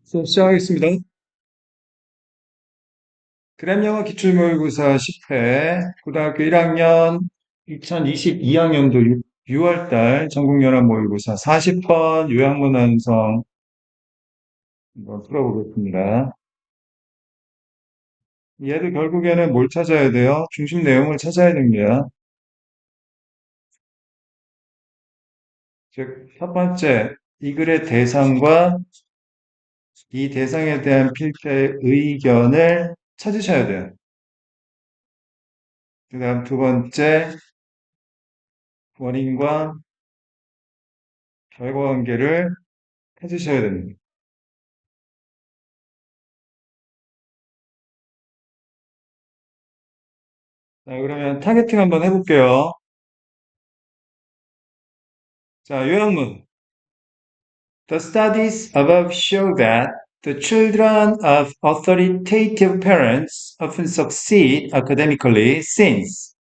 수업 시작하겠습니다. 그램 영어 기출모의고사 10회, 고등학교 1학년 2022학년도 6월달 전국연합 모의고사 40번 요약문 완성 한번 풀어보겠습니다. 얘도 결국에는 뭘 찾아야 돼요? 중심 내용을 찾아야 됩니다. 즉, 첫 번째, 이 글의 대상과 이 대상에 대한 필자의 의견을 찾으셔야 돼요. 그 다음 두 번째, 원인과 결과 관계를 찾으셔야 됩니다. 자, 그러면 타겟팅 한번 해볼게요. 자, 요약문. The studies above show that the children of authoritative parents often succeed academically since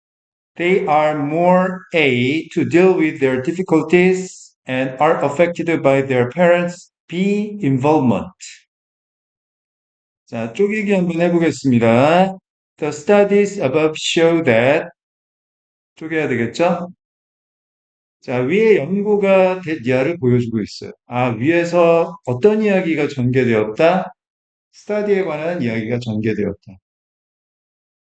they are more A to deal with their difficulties and are affected by their parents' B involvement. 자, 쪼개기 한번 해보겠습니다. The studies above show that 쪼개야 되겠죠? 자, 위에 연구가 된 이하를 보여주고 있어요. 아, 위에서 어떤 이야기가 전개되었다? 스터디에 관한 이야기가 전개되었다.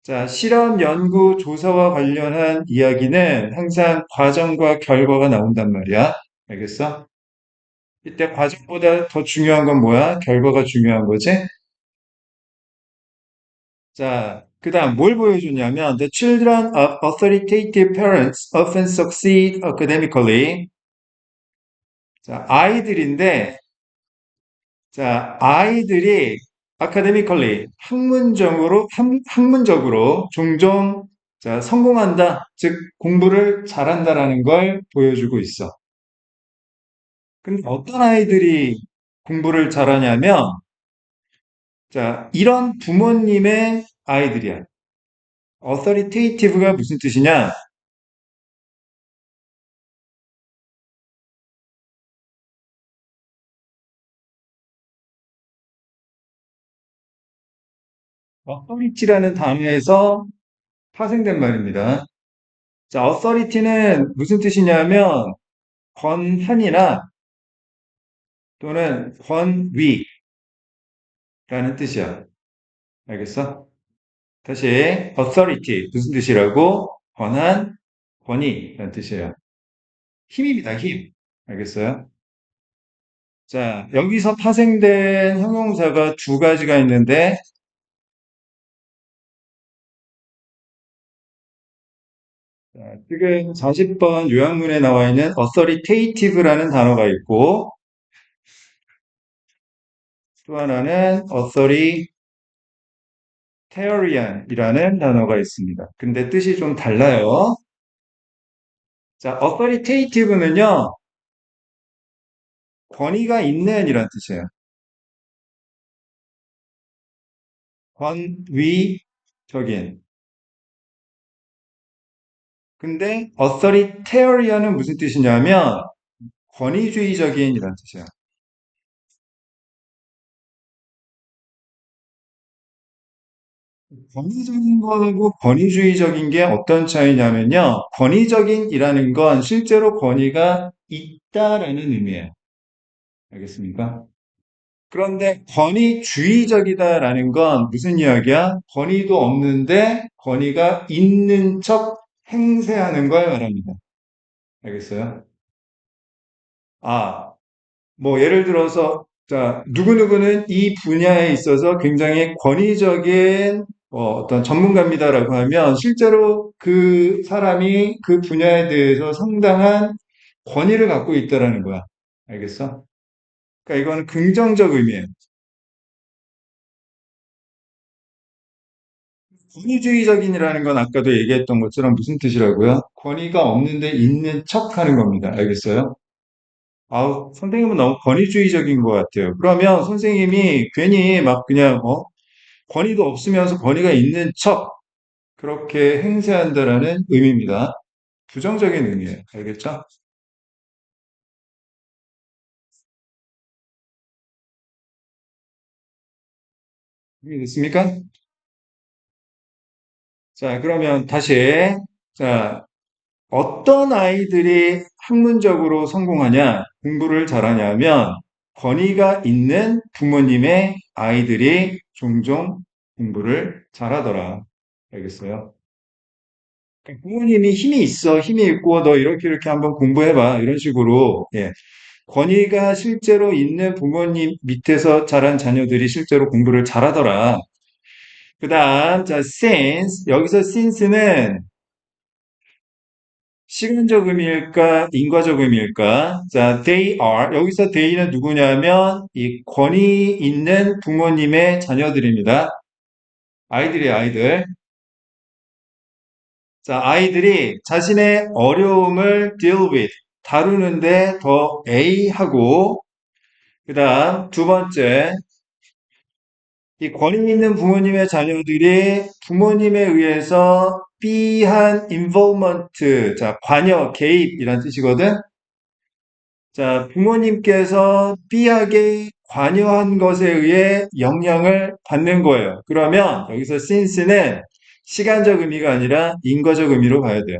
자, 실험, 연구, 조사와 관련한 이야기는 항상 과정과 결과가 나온단 말이야. 알겠어? 이때 과정보다 더 중요한 건 뭐야? 결과가 중요한 거지? 자, 그 다음 뭘 보여주냐면 The children of authoritative parents often succeed academically. 자, 아이들인데 자, 아이들이 academically 학문적으로 종종 자, 성공한다. 즉 공부를 잘한다라는 걸 보여주고 있어. 근데 어떤 아이들이 공부를 잘하냐면 자, 이런 부모님의 아이들이야. authoritative가 무슨 뜻이냐? authority라는 단어에서 파생된 말입니다. 자, authority는 무슨 뜻이냐면 권한이나 또는 권위라는 뜻이야. 알겠어? 다시 authority 무슨 뜻이라고? 권한, 권위라는 뜻이에요. 힘입니다, 힘. 알겠어요? 자, 여기서 파생된 형용사가 두 가지가 있는데 자, 지금 40번 요약문에 나와 있는 authoritative라는 단어가 있고 또 하나는 authoritarian이라는 단어가 있습니다. 근데 뜻이 좀 달라요. 자, authoritative는요, 권위가 있는 이란 뜻이에요. 권위적인. 근데 authoritarian은 무슨 뜻이냐면 권위주의적인 이란 뜻이에요. 권위적인 거하고 권위주의적인 게 어떤 차이냐면요. 권위적인이라는 건 실제로 권위가 있다라는 의미예요. 알겠습니까? 그런데 권위주의적이다라는 건 무슨 이야기야? 권위도 없는데 권위가 있는 척 행세하는 걸 말합니다. 알겠어요? 아, 뭐 예를 들어서 자, 누구누구는 이 분야에 있어서 굉장히 권위적인 어떤 전문가입니다라고 하면 실제로 그 사람이 그 분야에 대해서 상당한 권위를 갖고 있다라는 거야. 알겠어? 그러니까 이거는 긍정적 의미예요. 권위주의적인이라는 건 아까도 얘기했던 것처럼 무슨 뜻이라고요? 권위가 없는데 있는 척 하는 겁니다. 알겠어요? 아우, 선생님은 너무 권위주의적인 것 같아요. 그러면 선생님이 괜히 막 그냥, 권위도 없으면서 권위가 있는 척, 그렇게 행세한다라는 의미입니다. 부정적인 의미예요. 알겠죠? 준비됐습니까? 자, 그러면 다시. 자, 어떤 아이들이 학문적으로 성공하냐, 공부를 잘하냐면, 권위가 있는 부모님의 아이들이 종종 공부를 잘하더라. 알겠어요? 그러니까 부모님이 힘이 있어, 힘이 있고, 너 이렇게 이렇게 한번 공부해봐. 이런 식으로, 예. 권위가 실제로 있는 부모님 밑에서 자란 자녀들이 실제로 공부를 잘하더라. 그 다음, 자, since. 여기서 since는 시간적 의미일까, 인과적 의미일까? 자, they are. 여기서 they는 누구냐면, 이 권위 있는 부모님의 자녀들입니다. 아이들이 아이들. 자, 아이들이 자신의 어려움을 deal with, 다루는데 더 A하고, 그 다음 두 번째, 이 권위 있는 부모님의 자녀들이 부모님에 의해서 B한 involvement, 자, 관여, 개입이란 뜻이거든. 자, 부모님께서 B하게 관여한 것에 의해 영향을 받는 거예요. 그러면 여기서 since는 시간적 의미가 아니라 인과적 의미로 봐야 돼요.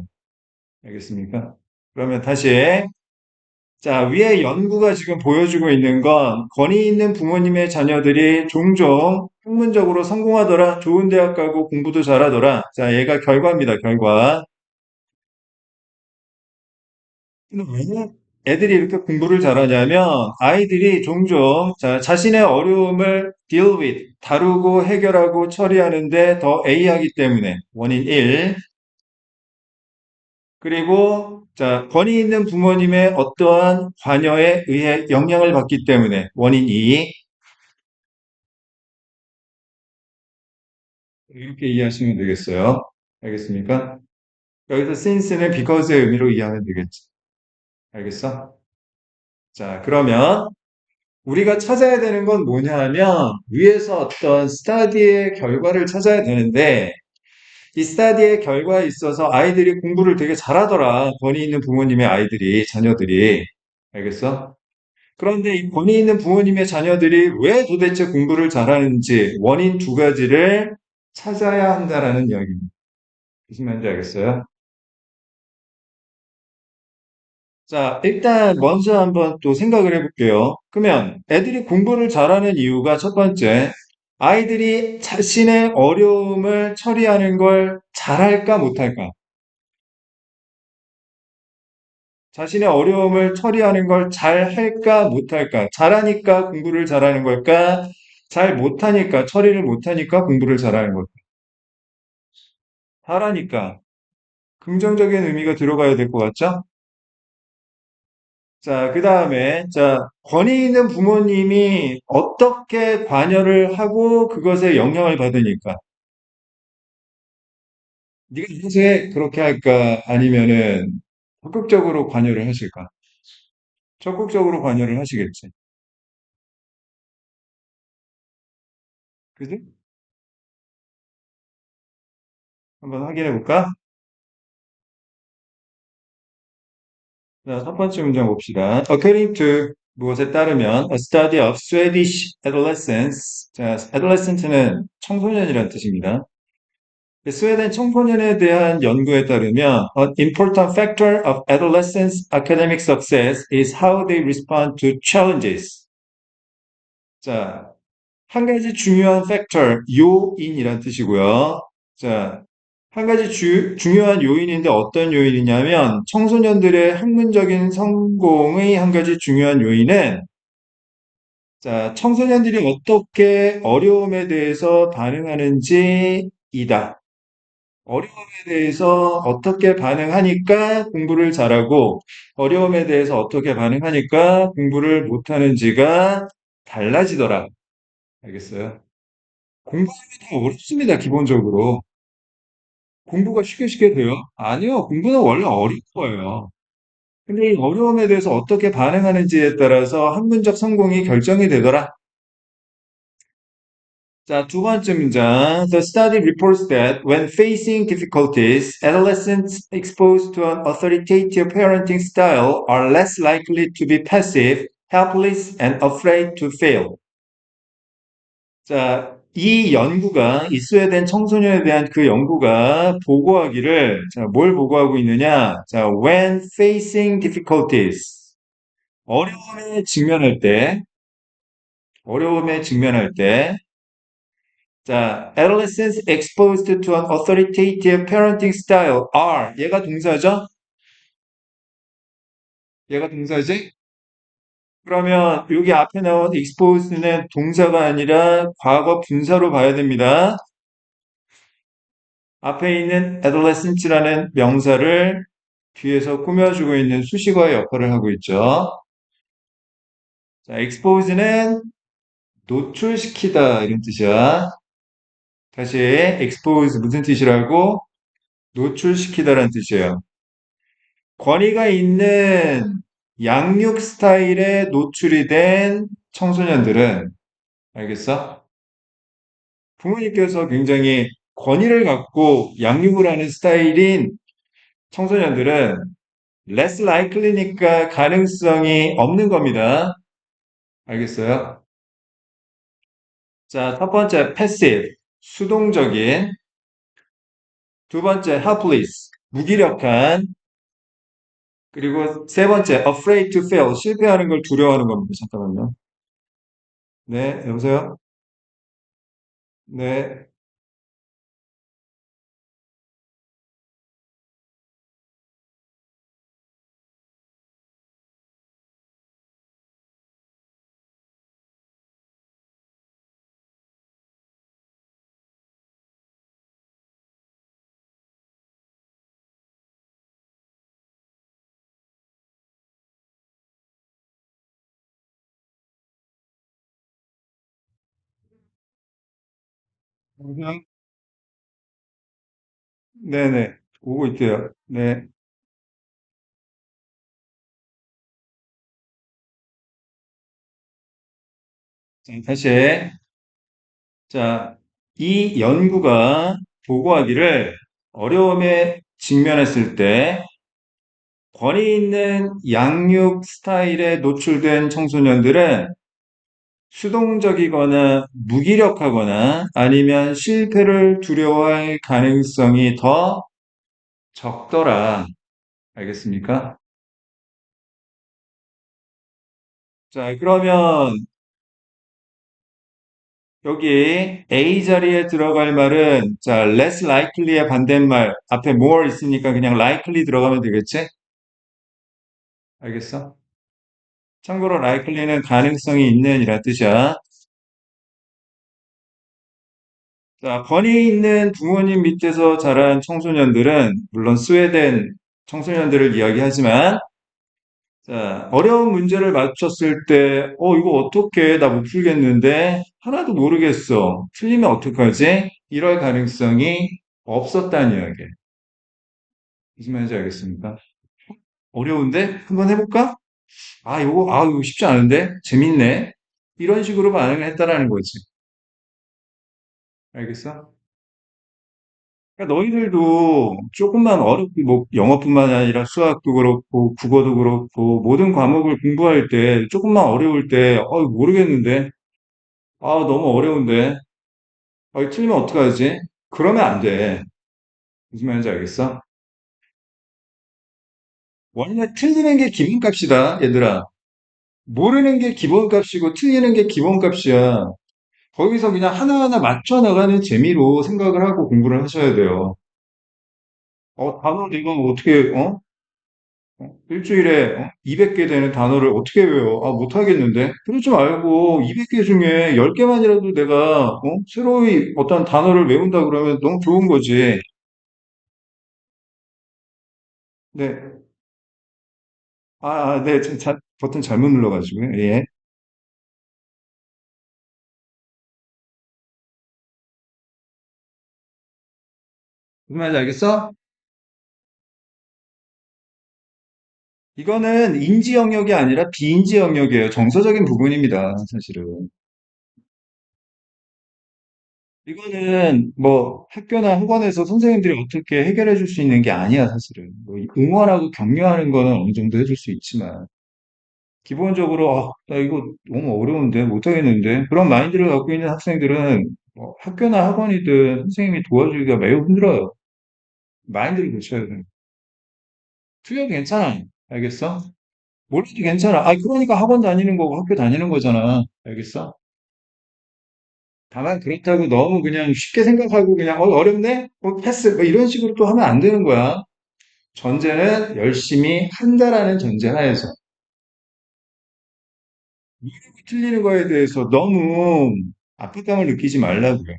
알겠습니까? 그러면 다시. 자, 위에 연구가 지금 보여주고 있는 건 권위 있는 부모님의 자녀들이 종종 학문적으로 성공하더라. 좋은 대학 가고 공부도 잘하더라. 자, 얘가 결과입니다. 결과. 왜 애들이 이렇게 공부를 잘하냐면 아이들이 종종 자신의 어려움을 deal with, 다루고 해결하고 처리하는데 더 A하기 때문에 원인 1. 그리고 자, 권위 있는 부모님의 어떠한 관여에 의해 영향을 받기 때문에 원인 2. 이렇게 이해하시면 되겠어요. 알겠습니까? 여기서 since는 because의 의미로 이해하면 되겠지. 알겠어? 자, 그러면 우리가 찾아야 되는 건 뭐냐 하면 위에서 어떤 스터디의 결과를 찾아야 되는데 이 스터디의 결과에 있어서 아이들이 공부를 되게 잘하더라. 권위 있는 부모님의 아이들이, 자녀들이. 알겠어? 그런데 이 권위 있는 부모님의 자녀들이 왜 도대체 공부를 잘하는지 원인 두 가지를 찾아야 한다라는 이야기입니다. 무슨 말인지 알겠어요? 자, 일단 먼저 한번 또 생각을 해볼게요. 그러면 애들이 공부를 잘하는 이유가 첫 번째, 아이들이 자신의 어려움을 처리하는 걸 잘할까 못할까? 자신의 어려움을 처리하는 걸 잘할까 못할까? 잘하니까 공부를 잘하는 걸까? 잘 못하니까, 처리를 못하니까 공부를 잘하는 걸까? 잘하니까. 긍정적인 의미가 들어가야 될 것 같죠? 자, 그 다음에, 자, 권위 있는 부모님이 어떻게 관여를 하고 그것에 영향을 받으니까. 네가 이제 그렇게 할까? 아니면은 적극적으로 관여를 하실까? 적극적으로 관여를 하시겠지. 그지? 한번 확인해 볼까? 자, 첫 번째 문장 봅시다. According to 무엇에 따르면 a study of Swedish adolescents. 자, adolescent는 청소년이라는 뜻입니다. 스웨덴 청소년에 대한 연구에 따르면 an important factor of adolescents' academic success is how they respond to challenges. 자, 한 가지 중요한 factor, 요인이란 뜻이고요. 자, 한 가지 중요한 요인인데 어떤 요인이냐면 청소년들의 학문적인 성공의 한 가지 중요한 요인은 자, 청소년들이 어떻게 어려움에 대해서 반응하는지이다. 어려움에 대해서 어떻게 반응하니까 공부를 잘하고 어려움에 대해서 어떻게 반응하니까 공부를 못하는지가 달라지더라. 알겠어요? 공부하는 게 더 어렵습니다, 기본적으로. 공부가 쉽게 쉽게 돼요? 아니요, 공부는 원래 어려운 거예요. 근데 이 어려움에 대해서 어떻게 반응하는지에 따라서 학문적 성공이 결정이 되더라. 자, 두 번째 문장. The study reports that when facing difficulties, adolescents exposed to an authoritative parenting style are less likely to be passive, helpless, and afraid to fail. 자, 이 연구가, 이 스웨덴 청소년에 대한 그 연구가 보고하기를, 자, 뭘 보고하고 있느냐? 자, when facing difficulties. 어려움에 직면할 때, 어려움에 직면할 때, 자, adolescents exposed to an authoritative parenting style are, 얘가 동사죠? 얘가 동사지? 그러면 여기 앞에 나온 exposed는 동사가 아니라 과거 분사로 봐야 됩니다. 앞에 있는 adolescents라는 명사를 뒤에서 꾸며주고 있는 수식어의 역할을 하고 있죠. 자, expose는 노출시키다 이런 뜻이야. 다시 expose 무슨 뜻이라고? 노출시키다라는 뜻이에요. 권위가 있는 양육 스타일에 노출이 된 청소년들은 알겠어? 부모님께서 굉장히 권위를 갖고 양육을 하는 스타일인 청소년들은 less likely니까 가능성이 없는 겁니다. 알겠어요? 자, 첫 번째 passive, 수동적인. 두 번째 helpless, 무기력한. 그리고 세 번째 afraid to fail, 실패하는 걸 두려워하는 겁니다. 잠깐만요. 네, 여보세요? 네. 여보세요? 네네. 오고 있대요. 네. 자, 다시. 자, 이 연구가 보고하기를 어려움에 직면했을 때 권위 있는 양육 스타일에 노출된 청소년들은 수동적이거나 무기력하거나 아니면 실패를 두려워할 가능성이 더 적더라. 알겠습니까? 자, 그러면 여기 A 자리에 들어갈 말은 자, less likely의 반대말 앞에 more 있으니까 그냥 likely 들어가면 되겠지? 알겠어? 참고로 likely는 가능성이 있는 이란 뜻이야. 자, 권위 있는 부모님 밑에서 자란 청소년들은 물론 스웨덴 청소년들을 이야기하지만 자, 어려운 문제를 맞췄을 때, 이거 어떻게, 나 못 풀겠는데, 하나도 모르겠어. 틀리면 어떡하지? 이럴 가능성이 없었다는 이야기예요. 무슨 말인지 알겠습니까? 어려운데? 한번 해볼까? 이거 쉽지 않은데? 재밌네? 이런 식으로 반응을 했다라는 거지. 알겠어? 그러니까 너희들도 조금만 어렵고, 뭐, 영어뿐만 아니라 수학도 그렇고, 국어도 그렇고, 모든 과목을 공부할 때, 조금만 어려울 때, 모르겠는데? 너무 어려운데? 이거 틀리면 어떡하지? 그러면 안 돼. 무슨 말인지 알겠어? 원래 틀리는 게 기본값이다, 얘들아. 모르는 게 기본값이고, 틀리는 게 기본값이야. 거기서 그냥 하나하나 맞춰 나가는 재미로 생각을 하고 공부를 하셔야 돼요. 단어 내가 어떻게, 일주일에 200개 되는 단어를 어떻게 외워? 못하겠는데? 그러지 말고 200개 중에 10개만이라도 내가 새로이 어떤 단어를 외운다 그러면 너무 좋은 거지. 네. 네. 버튼 잘못 눌러가지고요. 예. 무슨 말인지 알겠어? 이거는 인지 영역이 아니라 비인지 영역이에요. 정서적인 부분입니다, 사실은. 이거는 뭐 학교나 학원에서 선생님들이 어떻게 해결해 줄 수 있는 게 아니야, 사실은. 뭐 응원하고 격려하는 거는 어느 정도 해줄 수 있지만, 기본적으로, 나 이거 너무 어려운데, 못하겠는데, 그런 마인드를 갖고 있는 학생들은 뭐 학교나 학원이든 선생님이 도와주기가 매우 힘들어요. 마인드를 고쳐야 돼. 틀려도 괜찮아. 알겠어? 몰라도 괜찮아. 아, 그러니까 학원 다니는 거고 학교 다니는 거잖아. 알겠어? 다만 그렇다고 너무 그냥 쉽게 생각하고 그냥 어렵네? 패스. 뭐 이런 식으로 또 하면 안 되는 거야. 전제는 열심히 한다라는 전제 하에서. 이름이 틀리는 거에 대해서 너무 압박감을 느끼지 말라고요.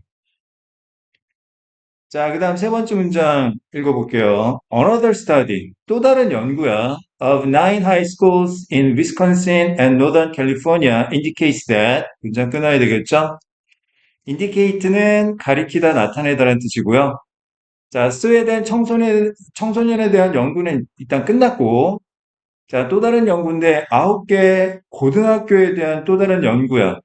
자, 그 다음 세 번째 문장 읽어볼게요. Another study. 또 다른 연구야. Of nine high schools in Wisconsin and Northern California indicates that. 문장 끊어야 되겠죠? indicate는 가리키다, 나타내다라는 뜻이고요. 자, 스웨덴 청소년에 대한 연구는 일단 끝났고, 자, 또 다른 연구인데, 9개 고등학교에 대한 또 다른 연구야.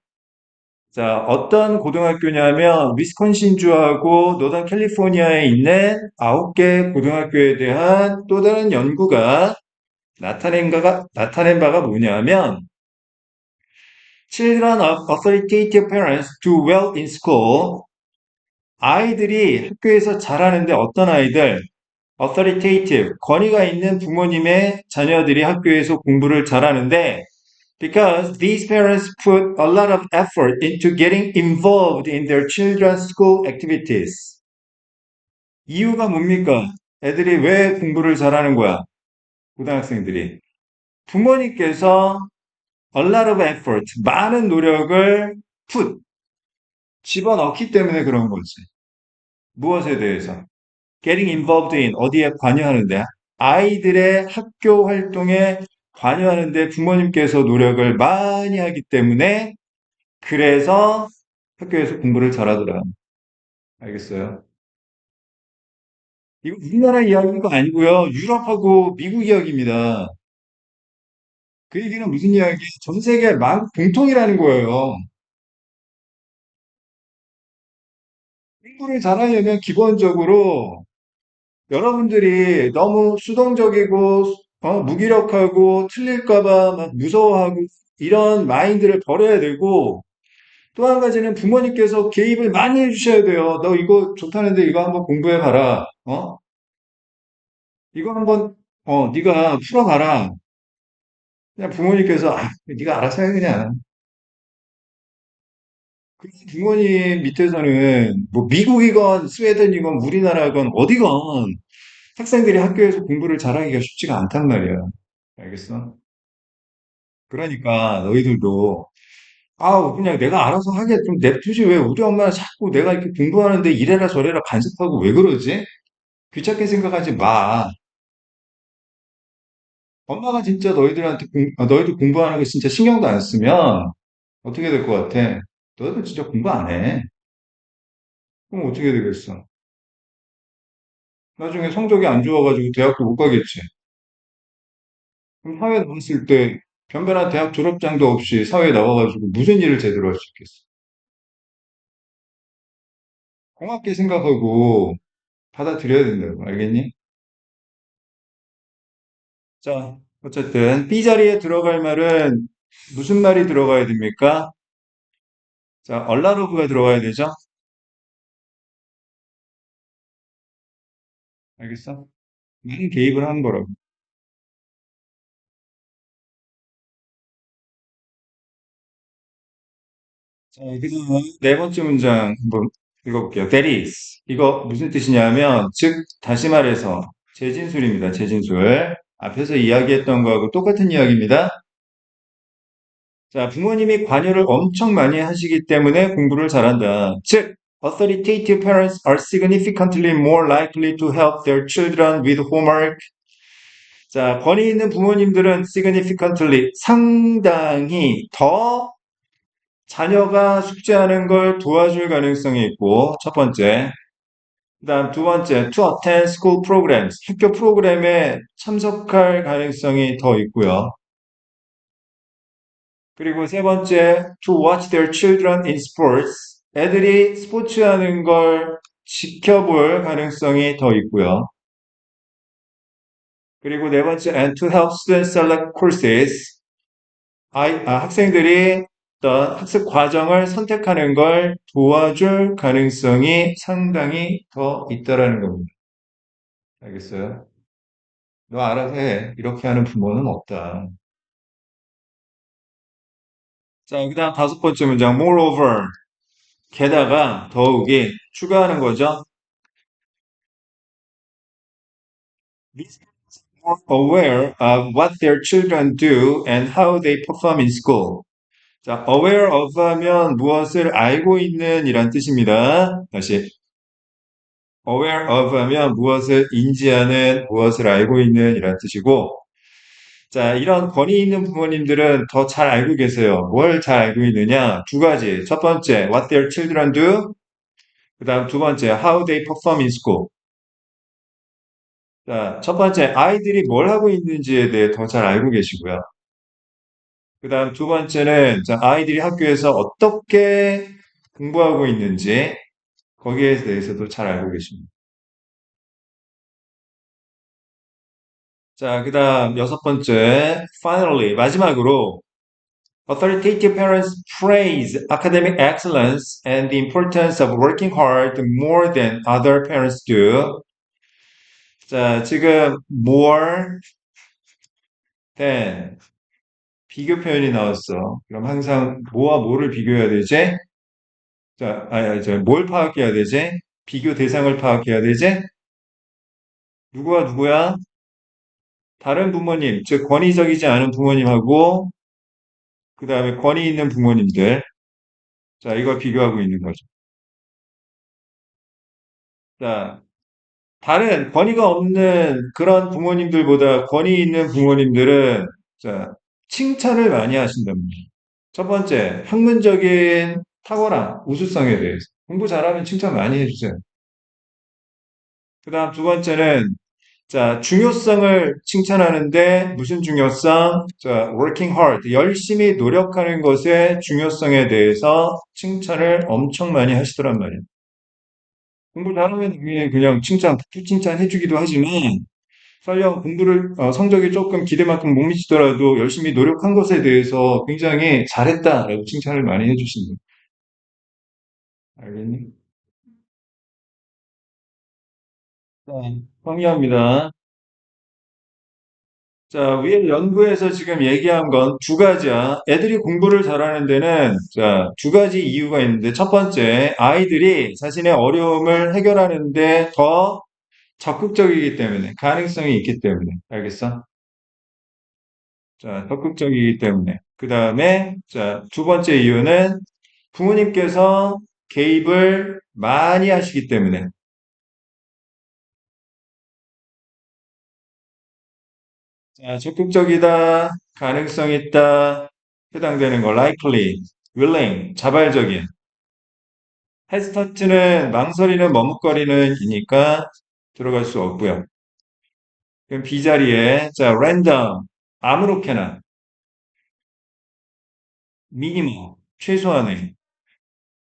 자, 어떤 고등학교냐면, 위스콘신주하고 노던 캘리포니아에 있는 9개 고등학교에 대한 또 다른 연구가 나타낸 바가 뭐냐면, Children of authoritative parents do well in school. 아이들이 학교에서 잘하는데 어떤 아이들? authoritative, 권위가 있는 부모님의 자녀들이 학교에서 공부를 잘하는데 because these parents put a lot of effort into getting involved in their children's school activities. 이유가 뭡니까? 애들이 왜 공부를 잘하는 거야? 고등학생들이. 부모님께서 a lot of effort, 많은 노력을 put, 집어넣기 때문에 그런 거지. 무엇에 대해서? getting involved in 어디에 관여하는데 아이들의 학교 활동에 관여하는데 부모님께서 노력을 많이 하기 때문에 그래서 학교에서 공부를 잘하더라. 알겠어요? 이거 우리나라 이야기가 아니고요. 유럽하고 미국 이야기입니다. 그 얘기는 무슨 이야기? 전 세계 만국 공통이라는 거예요. 공부를 잘하려면 기본적으로 여러분들이 너무 수동적이고 무기력하고 틀릴까봐 막 무서워하고 이런 마인드를 버려야 되고 또 한 가지는 부모님께서 개입을 많이 해주셔야 돼요. 너 이거 좋다는데 이거 한번 공부해 봐라. 이거 한번 네가 풀어봐라. 그냥 부모님께서 네가 알아서 해 그냥. 그 부모님 밑에서는 뭐 미국이건 스웨덴이건 우리나라건 어디건 학생들이 학교에서 공부를 잘하기가 쉽지가 않단 말이야. 알겠어? 그러니까 너희들도 그냥 내가 알아서 하게 좀 냅두지 왜 우리 엄마는 자꾸 내가 이렇게 공부하는데 이래라 저래라 간섭하고 왜 그러지? 귀찮게 생각하지 마. 엄마가 진짜 너희들 공부하는 거 진짜 신경도 안 쓰면 어떻게 될 것 같아? 너희들 진짜 공부 안 해. 그럼 어떻게 되겠어? 나중에 성적이 안 좋아가지고 대학도 못 가겠지. 그럼 사회 나왔을 때 변변한 대학 졸업장도 없이 사회에 나와가지고 무슨 일을 제대로 할 수 있겠어? 고맙게 생각하고 받아들여야 된다고, 알겠니? 자, 어쨌든 B 자리에 들어갈 말은 무슨 말이 들어가야 됩니까? 자, 얼라로브가 들어가야 되죠? 알겠어? 많은 개입을 한 거라고. 자, 그다음 네 번째 문장 한번 읽어볼게요. That is. 이거 무슨 뜻이냐면, 즉, 다시 말해서, 재진술입니다. 재진술. 앞에서 이야기했던 거하고 똑같은 이야기입니다. 자, 부모님이 관여를 엄청 많이 하시기 때문에 공부를 잘한다. 즉, authoritative parents are significantly more likely to help their children with homework. 자, 권위 있는 부모님들은 significantly 상당히 더 자녀가 숙제하는 걸 도와줄 가능성이 있고, 첫 번째. 그다음 두 번째, to attend school programs. 학교 프로그램에 참석할 가능성이 더 있고요. 그리고 세 번째, to watch their children in sports. 애들이 스포츠 하는 걸 지켜볼 가능성이 더 있고요. 그리고 네 번째, and to help students select courses. 학생들이 어떤 학습 과정을 선택하는 걸 도와줄 가능성이 상당히 더 있다라는 겁니다. 알겠어요? 너 알아서 해. 이렇게 하는 부모는 없다. 자, 그다음 다섯 번째 문장. Moreover, 게다가 더욱이 추가하는 거죠. These parents are aware of what their children do and how they perform in school. 자, aware of 하면 무엇을 알고 있는 이란 뜻입니다. 다시. aware of 하면 무엇을 인지하는, 무엇을 알고 있는 이란 뜻이고, 자, 이런 권위 있는 부모님들은 더 잘 알고 계세요. 뭘 잘 알고 있느냐? 두 가지. 첫 번째, what their children do. 그 다음 두 번째, how they perform in school. 자, 첫 번째, 아이들이 뭘 하고 있는지에 대해 더 잘 알고 계시고요. 그 다음 두 번째는, 자, 아이들이 학교에서 어떻게 공부하고 있는지, 거기에 대해서도 잘 알고 계십니다. 자, 그 다음 여섯 번째, finally, 마지막으로, authoritative parents praise academic excellence and the importance of working hard more than other parents do. 자, 지금 more than 비교 표현이 나왔어. 그럼 항상 뭐와 뭐를 비교해야 되지? 자, 뭘 파악해야 되지? 비교 대상을 파악해야 되지? 누구와 누구야? 다른 부모님, 즉 권위적이지 않은 부모님하고 그 다음에 권위 있는 부모님들. 자, 이걸 비교하고 있는 거죠. 자, 다른 권위가 없는 그런 부모님들보다 권위 있는 부모님들은 자, 칭찬을 많이 하신답니다. 첫 번째, 학문적인 탁월함, 우수성에 대해서. 공부 잘하면 칭찬 많이 해주세요. 그 다음 두 번째는 자, 중요성을 칭찬하는데 무슨 중요성? 자, working hard, 열심히 노력하는 것의 중요성에 대해서 칭찬을 엄청 많이 하시더란 말이에요. 공부 잘하면 그냥 칭찬, 푹 칭찬해주기도 하지만 설령 공부를 성적이 조금 기대만큼 못 미치더라도 열심히 노력한 것에 대해서 굉장히 잘했다라고 칭찬을 많이 해주신다. 알겠니? 네, 동의합니다. 자, 위에 연구에서 지금 얘기한 건 두 가지야. 애들이 공부를 잘하는 데는 자, 두 가지 이유가 있는데 첫 번째, 아이들이 자신의 어려움을 해결하는데 더 적극적이기 때문에, 가능성이 있기 때문에. 알겠어? 자, 적극적이기 때문에. 그 다음에, 자, 두 번째 이유는 부모님께서 개입을 많이 하시기 때문에. 자, 적극적이다, 가능성 있다, 해당되는 거, likely, willing, 자발적인. hesitant는 망설이는, 머뭇거리는 이니까 들어갈 수 없고요. 그럼 B 자리에, 자, random, 아무렇게나, minimum, 최소한의,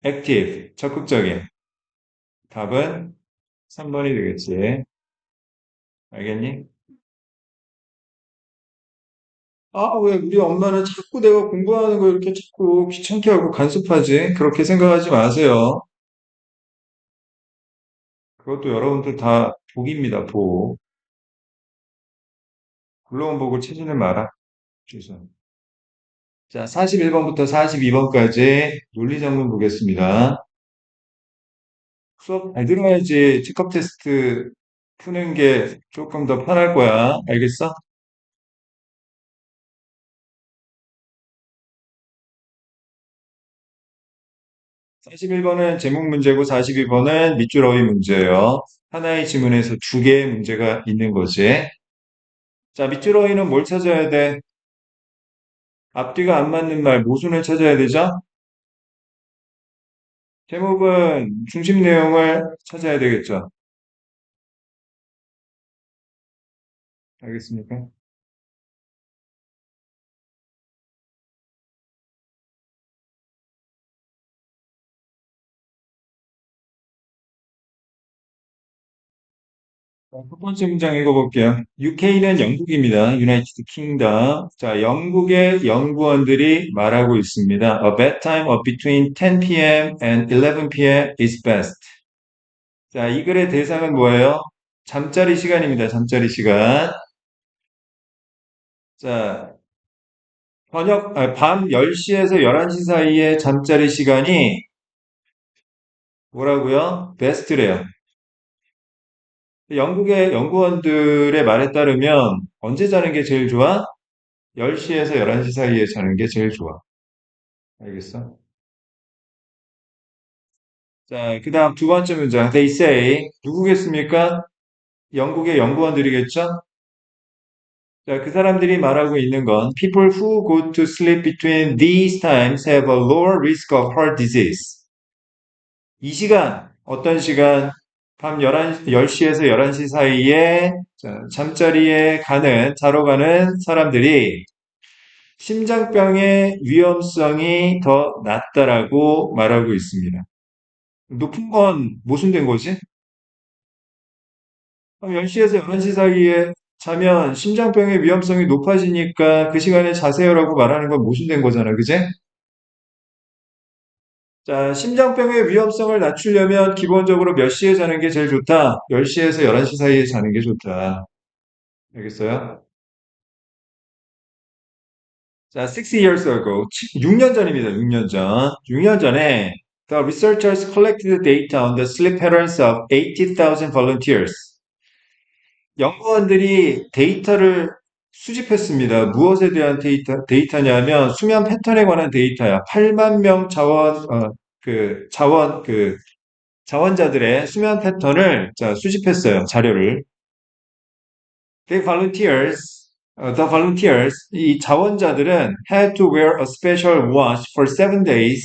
active, 적극적인. 답은 3번이 되겠지. 알겠니? 아, 왜 우리 엄마는 자꾸 내가 공부하는 거 이렇게 자꾸 귀찮게 하고 간섭하지? 그렇게 생각하지 마세요. 그것도 여러분들 다 복입니다, 복. 굴러온 복을 채지는 마라. 죄송. 자, 41번부터 42번까지 논리정문 보겠습니다. 수업 잘 들어야지 직업 테스트 푸는 게 조금 더 편할 거야. 알겠어? 41번은 제목 문제고 42번은 밑줄 어휘 문제예요. 하나의 지문에서 두 개의 문제가 있는 거지. 자, 밑줄 어휘는 뭘 찾아야 돼? 앞뒤가 안 맞는 말, 모순을 찾아야 되죠? 제목은 중심 내용을 찾아야 되겠죠? 알겠습니까? 첫 번째 문장 읽어볼게요. UK는 영국입니다. United Kingdom. 자, 영국의 연구원들이 말하고 있습니다. A bedtime of between 10 p.m. and 11 p.m. is best. 자, 이 글의 대상은 뭐예요? 잠자리 시간입니다. 잠자리 시간. 자, 밤 10시에서 11시 사이에 잠자리 시간이 뭐라고요? 베스트래요. 영국의 연구원들의 말에 따르면 언제 자는 게 제일 좋아? 10시에서 11시 사이에 자는 게 제일 좋아. 알겠어? 자, 그 다음 두 번째 문장. They say. 누구겠습니까? 영국의 연구원들이겠죠? 자, 그 사람들이 말하고 있는 건 People who go to sleep between these times have a lower risk of heart disease. 이 시간, 어떤 시간? 밤 10시에서 11시 사이에 잠자리에 자러 가는 사람들이 심장병의 위험성이 더 낮다라고 말하고 있습니다. 높은 건 무슨 된 거지? 10시에서 11시 사이에 자면 심장병의 위험성이 높아지니까 그 시간에 자세요라고 말하는 건 모순된 거잖아, 그제? 자, 심장병의 위험성을 낮추려면 기본적으로 몇 시에 자는 게 제일 좋다? 10시에서 11시 사이에 자는 게 좋다. 알겠어요? 자, 6 years ago, 6년 전입니다. 6년 전. 6년 전에 the researchers collected data on the sleep patterns of 80,000 volunteers. 연구원들이 데이터를 수집했습니다. 무엇에 대한 데이터냐면 수면 패턴에 관한 데이터야. 8만 명 자원자들의 수면 패턴을 수집했어요. 자료를. The volunteers, 이 자원자들은 had to wear a special watch for 7 days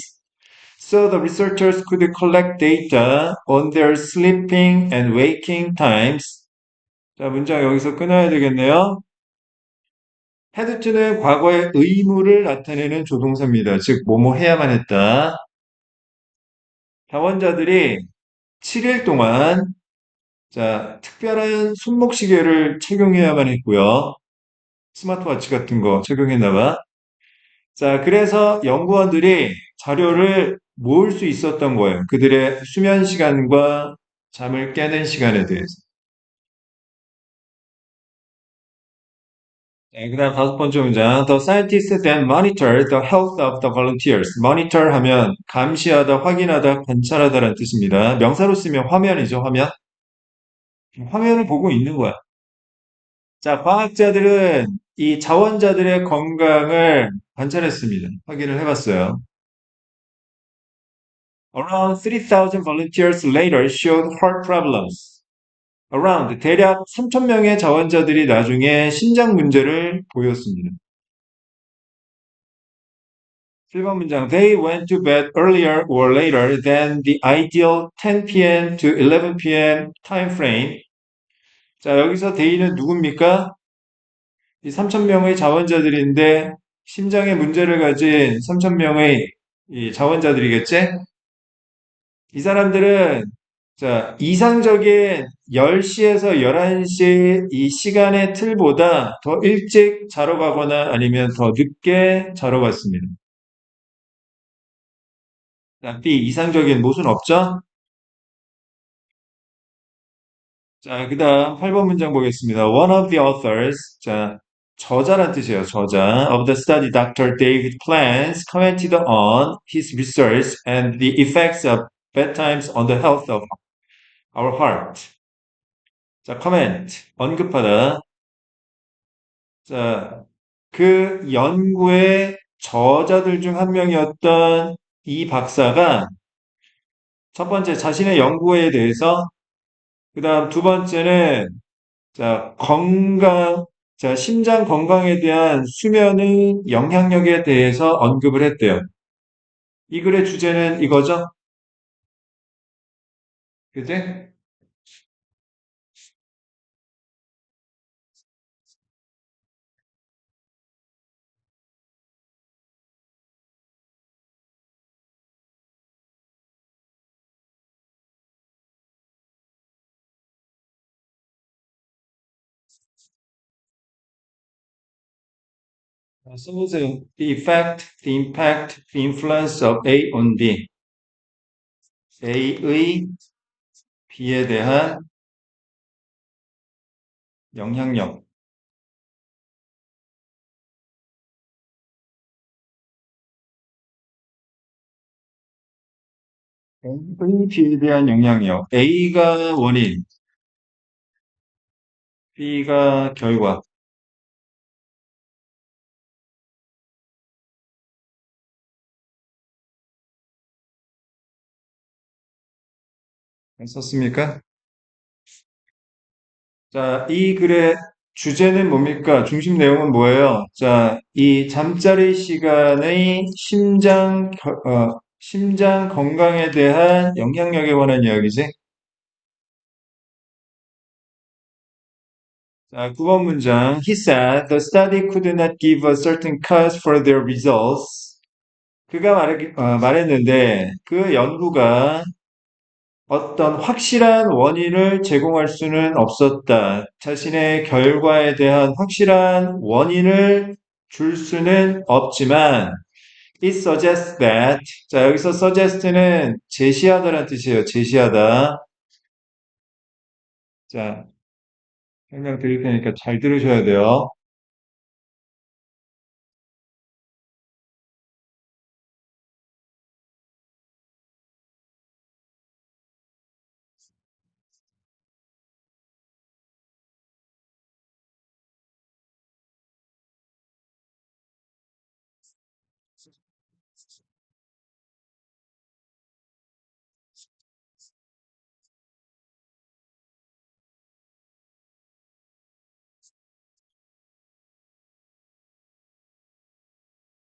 so the researchers could collect data on their sleeping and waking times. 자, 문장 여기서 끊어야 되겠네요. had to는 과거의 의무를 나타내는 조동사입니다. 즉, 뭐뭐 해야만 했다. 자원자들이 7일 동안 특별한 손목시계를 착용해야만 했고요. 스마트워치 같은 거 착용했나 봐. 자, 그래서 연구원들이 자료를 모을 수 있었던 거예요. 그들의 수면 시간과 잠을 깨는 시간에 대해서. 네, 그다음 다섯 번째 문장. The scientists then monitor the health of the volunteers. monitor 하면 감시하다, 확인하다, 관찰하다라는 뜻입니다. 명사로 쓰면 화면이죠, 화면. 화면을 보고 있는 거야. 자, 과학자들은 이 자원자들의 건강을 관찰했습니다. 확인을 해봤어요. Around 3,000 volunteers later showed heart problems. Around 대략 3,000명의 자원자들이 나중에 심장 문제를 보였습니다. 7번 문장. They went to bed earlier or later than the ideal 10 p.m. to 11 p.m. time frame. 자, 여기서 they는 누굽니까? 이 3,000명의 자원자들인데 심장에 문제를 가진 3,000명의 이 자원자들이겠지? 이 사람들은 이상적인 10시에서 11시 이 시간의 틀보다 더 일찍 자러 가거나 아니면 더 늦게 자러 갔습니다. 자, B 이상적인 못은 없죠? 자, 그 다음 8번 문장 보겠습니다. One of the authors, 저자란 뜻이에요, 저자. Of the study, Dr. David Plans commented on his research and the effects of bedtimes on the health of our heart. 자, comment, 언급하다. 자, 그 연구의 저자들 중 한 명이었던 이 박사가 첫 번째 자신의 연구에 대해서, 그 다음 두 번째는 건강, 심장 건강에 대한 수면의 영향력에 대해서 언급을 했대요. 이 글의 주제는 이거죠? 그지? 써보세요. The effect, the impact, the influence of A on B. A의 B에 대한 영향력. A의 B에 대한 영향력. A가 원인, B가 결과. 썼습니까? 자, 이 글의 주제는 뭡니까? 중심 내용은 뭐예요? 자, 이 잠자리 시간의 심장 건강에 대한 영향력에 관한 이야기지. 자, 9번 문장. He said the study could not give a certain cause for their results. 그가 말했는데 그 연구가 어떤 확실한 원인을 제공할 수는 없었다. 자신의 결과에 대한 확실한 원인을 줄 수는 없지만 it suggests that 자 여기서 suggest는 제시하다라는 뜻이에요. 제시하다. 자 설명 드릴 테니까 잘 들으셔야 돼요.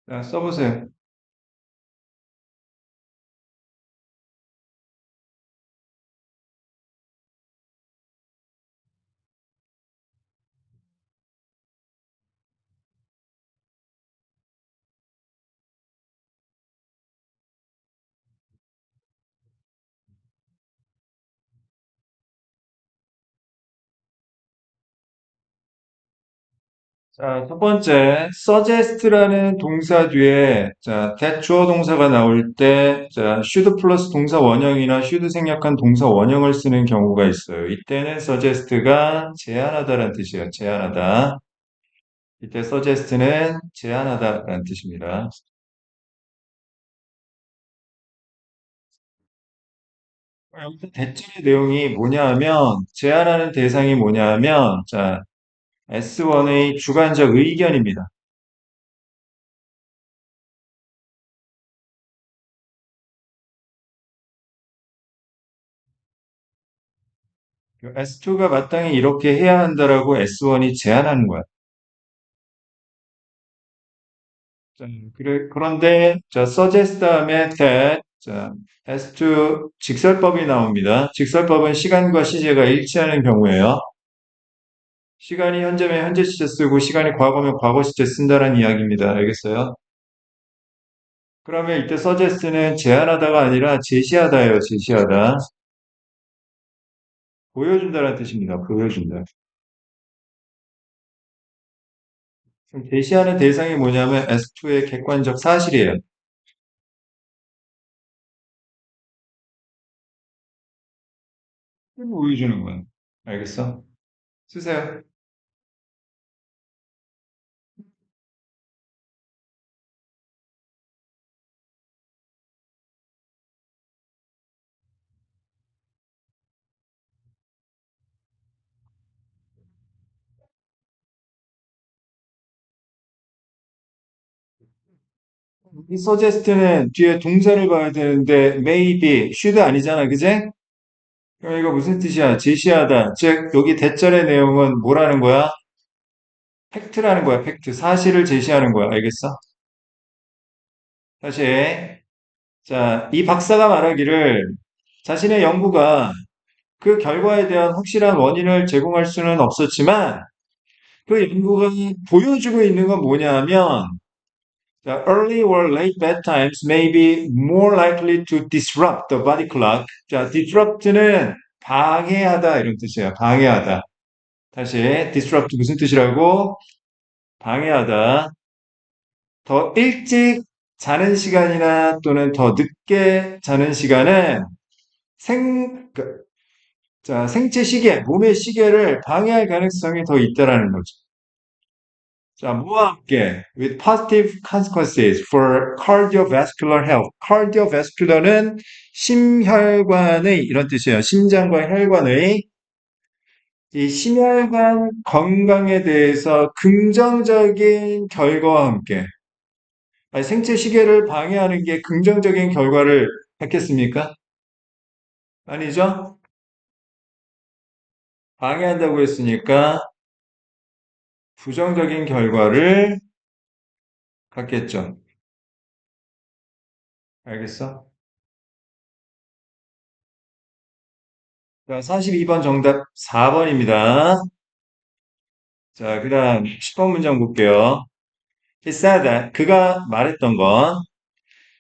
자 써보세요. 자, 첫 번째, suggest라는 동사 뒤에, 자, that 주어 동사가 나올 때, 자, should 플러스 동사 원형이나 should 생략한 동사 원형을 쓰는 경우가 있어요. 이때는 suggest가 제안하다라는 뜻이에요. 제안하다. 이때 suggest는 제안하다라는 뜻입니다. 여기서 대절의 내용이 뭐냐 하면, 제안하는 대상이 뭐냐 하면, 자, S1의 주관적 의견입니다. S2가 마땅히 이렇게 해야 한다라고 S1이 제안하는 거야. 자, 그런데, 자, suggest 다음에 that, 자, has to 직설법이 나옵니다. 직설법은 시간과 시제가 일치하는 경우에요. 시간이 현재면 현재 시제 쓰고 시간이 과거면 과거 시제 쓴다는 이야기입니다. 알겠어요? 그러면 이때 suggest는 제안하다가 아니라 제시하다예요. 제시하다. 보여준다는 뜻입니다. 보여준다. 그럼 제시하는 대상이 뭐냐면 S2의 객관적 사실이에요. 보여주는 거예요. 알겠어? 쓰세요. 이 suggest는 뒤에 동사를 봐야 되는데 maybe, should 아니잖아, 그제? 그럼 이거 무슨 뜻이야? 제시하다. 즉 여기 대절의 내용은 뭐라는 거야? 팩트라는 거야. 팩트. 사실을 제시하는 거야. 알겠어? 다시. 자, 이 박사가 말하기를 자신의 연구가 그 결과에 대한 확실한 원인을 제공할 수는 없었지만 그 연구가 보여주고 있는 건 뭐냐 하면 자, early or late bedtimes may be more likely to disrupt the body clock. 자, disrupt는 방해하다 이런 뜻이에요. 방해하다. 다시 disrupt 무슨 뜻이라고? 방해하다. 더 일찍 자는 시간이나 또는 더 늦게 자는 시간은 생체 시계, 몸의 시계를 방해할 가능성이 더 있다라는 거죠. 자, 뭐와 함께 with positive consequences for cardiovascular health. cardiovascular는 심혈관의 이런 뜻이에요. 심장과 혈관의 이 심혈관 건강에 대해서 긍정적인 결과와 함께 아니, 생체 시계를 방해하는 게 긍정적인 결과를 갖겠습니까? 아니죠? 방해한다고 했으니까 부정적인 결과를 갖겠죠. 알겠어? 자, 42번 정답 4번입니다. 자, 그 다음 10번 문장 볼게요. He said that 그가 말했던 건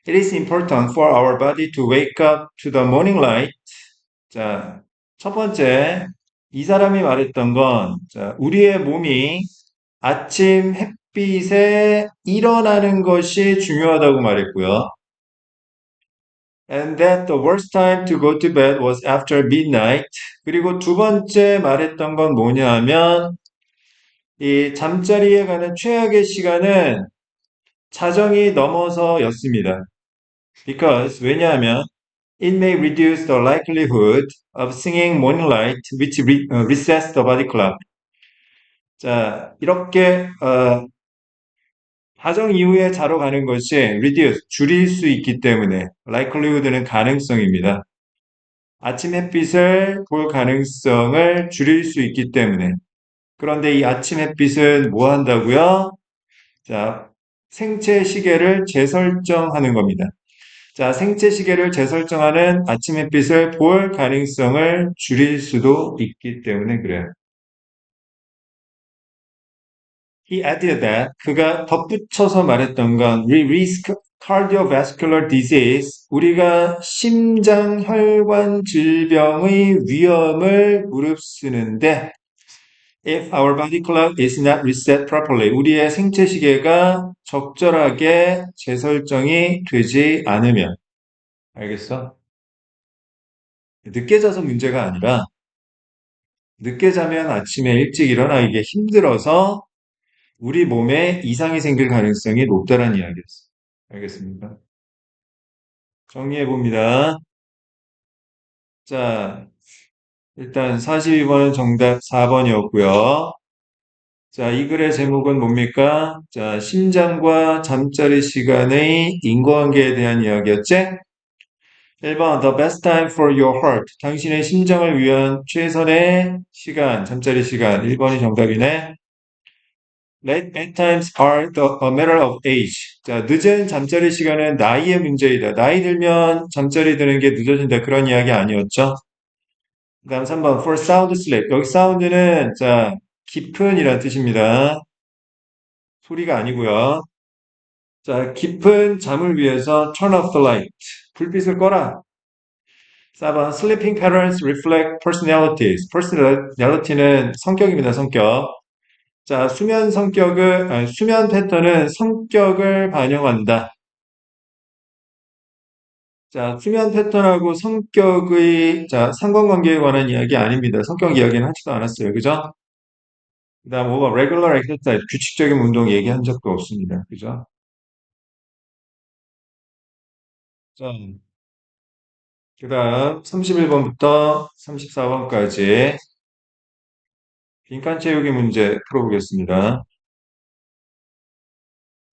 It is important for our body to wake up to the morning light. 자, 첫 번째, 이 사람이 말했던 건 자, 우리의 몸이 아침 햇빛에 일어나는 것이 중요하다고 말했고요. And that the worst time to go to bed was after midnight. 그리고 두 번째 말했던 건 뭐냐 하면 이 잠자리에 가는 최악의 시간은 자정이 넘어서였습니다. Because 왜냐하면 it may reduce the likelihood of singing morning light, which resets the body clock. 자, 이렇게 자정 이후에 자러 가는 것이 reduce 줄일 수 있기 때문에 likelihood는 가능성입니다. 아침 햇빛을 볼 가능성을 줄일 수 있기 때문에 그런데 이 아침 햇빛은 뭐 한다고요? 자, 생체 시계를 재설정하는 겁니다. 자, 생체 시계를 재설정하는 아침 햇빛을 볼 가능성을 줄일 수도 있기 때문에 그래요. He added that 그가 덧붙여서 말했던 건 we risk cardiovascular disease 우리가 심장혈관 질병의 위험을 무릅쓰는데 if our body clock is not reset properly 우리의 생체 시계가 적절하게 재설정이 되지 않으면 알겠어? 늦게 자서 문제가 아니라 늦게 자면 아침에 일찍 일어나기가 힘들어서 우리 몸에 이상이 생길 가능성이 높다는 이야기였어요. 알겠습니까? 정리해 봅니다. 자, 일단 42번은 정답 4번이었고요. 자, 이 글의 제목은 뭡니까? 자, 심장과 잠자리 시간의 인과관계에 대한 이야기였지? 1번 The best time for your heart. 당신의 심장을 위한 최선의 시간, 잠자리 시간. 1번이 정답이네. Late bedtimes are a matter of age. 자, 늦은 잠자리 시간은 나이의 문제이다. 나이 들면 잠자리 드는 게 늦어진다. 그런 이야기 아니었죠? 그 다음 3번 for sound sleep. 여기 사운드는 자, 깊은이란 뜻입니다. 소리가 아니고요. 자, 깊은 잠을 위해서 turn off the light. 불빛을 꺼라. 4번 sleeping patterns reflect personalities. personality는 성격입니다. 성격. 자, 수면 패턴은 성격을 반영한다. 자, 수면 패턴하고 성격의, 자, 상관관계에 관한 이야기 아닙니다. 성격 이야기는 하지도 않았어요. 그죠? 그 다음 5번, regular exercise, 규칙적인 운동 얘기한 적도 없습니다. 그죠? 자, 그 다음 31번부터 34번까지 빈칸 채우기 문제 풀어보겠습니다.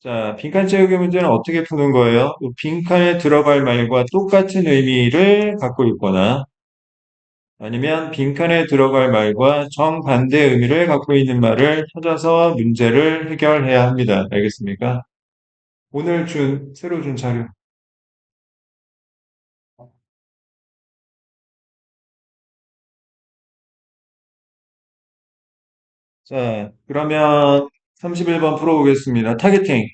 자, 빈칸 채우기 문제는 어떻게 푸는 거예요? 빈칸에 들어갈 말과 똑같은 의미를 갖고 있거나 아니면 빈칸에 들어갈 말과 정반대 의미를 갖고 있는 말을 찾아서 문제를 해결해야 합니다. 알겠습니까? 오늘 새로 준 자료. 자, 그러면 31번 풀어보겠습니다. 타겟팅.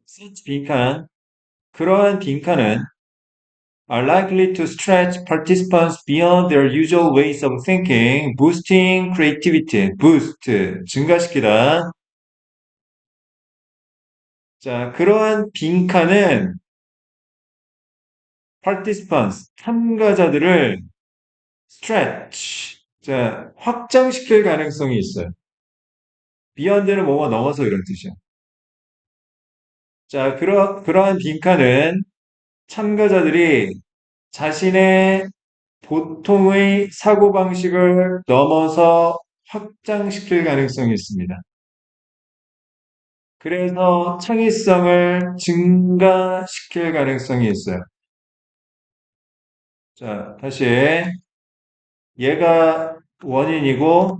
such 빈칸. 그러한 빈칸은 are likely to stretch participants beyond their usual ways of thinking, boosting creativity. boost, 증가시키다. 자, 그러한 빈칸은 participants, 참가자들을 stretch, 자, 확장시킬 가능성이 있어요. beyond는 뭐뭐 넘어서 이런 뜻이야. 자, 그러한 빈칸은 참가자들이 자신의 보통의 사고방식을 넘어서 확장시킬 가능성이 있습니다. 그래서 창의성을 증가시킬 가능성이 있어요. 자, 다시 얘가 원인이고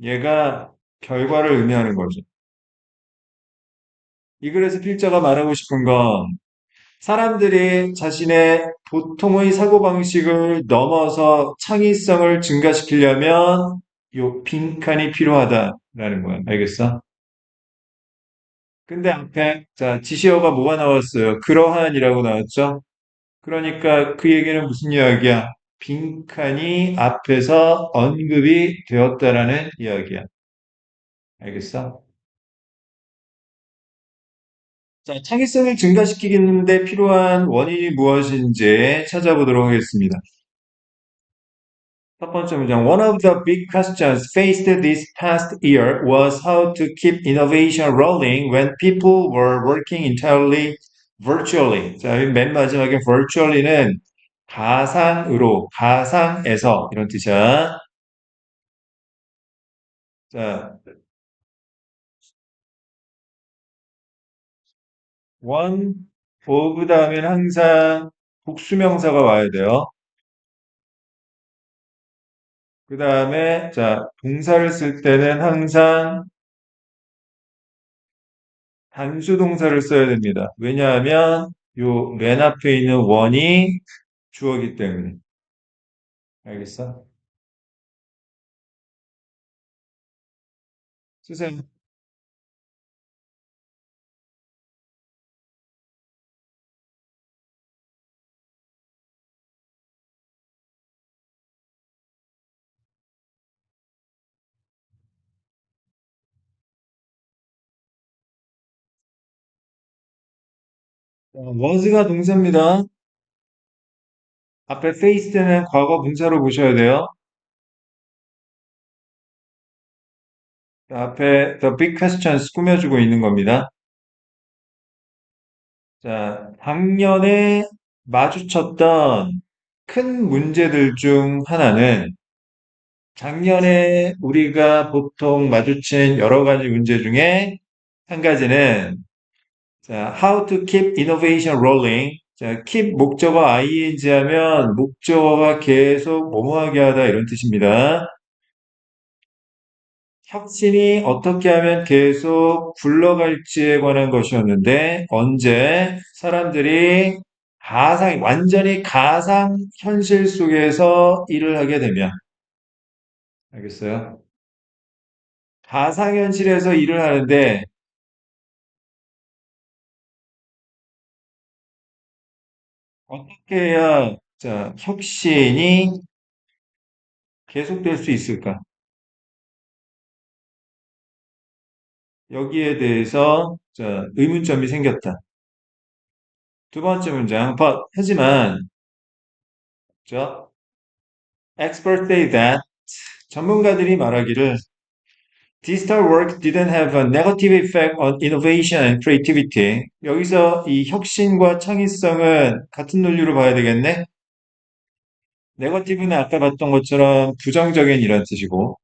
얘가 결과를 의미하는 거죠. 이 글에서 필자가 말하고 싶은 건 사람들이 자신의 보통의 사고방식을 넘어서 창의성을 증가시키려면 요 빈칸이 필요하다라는 거야. 알겠어? 근데 앞에 자 지시어가 뭐가 나왔어요? 그러한이라고 나왔죠? 그러니까 그 얘기는 무슨 이야기야? 빈칸이 앞에서 언급이 되었다라는 이야기야. 알겠어? 자, 창의성을 증가시키는데 필요한 원인이 무엇인지 찾아보도록 하겠습니다. 첫 번째 문장. One of the big questions faced this past year was how to keep innovation rolling when people were working entirely virtually. 자, 맨 마지막에 virtually는 가상으로, 가상에서 이런 뜻이야. 자, one of 다음엔 항상 복수명사가 와야 돼요. 그 다음에, 자, 동사를 쓸 때는 항상 단수 동사를 써야 됩니다. 왜냐하면 요 맨 앞에 있는 원이 주어기 때문에. 알겠어? 쓰세요. was가 동사입니다. 앞에 faced는 과거 분사로 보셔야 돼요. 앞에 the big questions 꾸며주고 있는 겁니다. 자, 작년에 마주쳤던 큰 문제들 중 하나는 작년에 우리가 보통 마주친 여러 가지 문제 중에 한 가지는 자, how to keep innovation rolling. 자, keep 목적어 ing 하면 목적어가 계속 뭐뭐하게 하다 이런 뜻입니다. 혁신이 어떻게 하면 계속 굴러갈지에 관한 것이었는데 언제 사람들이 완전히 가상 현실 속에서 일을 하게 되면 알겠어요? 가상 현실에서 일을 하는데 어떻게 해야 자, 혁신이 계속될 수 있을까? 여기에 대해서 자, 의문점이 생겼다. 두 번째 문장, 하지만 자, experts say that 전문가들이 말하기를 digital work didn't have a negative effect on innovation and creativity. 여기서 이 혁신과 창의성은 같은 논리로 봐야 되겠네? 네거티브는 아까 봤던 것처럼 부정적인 이런 뜻이고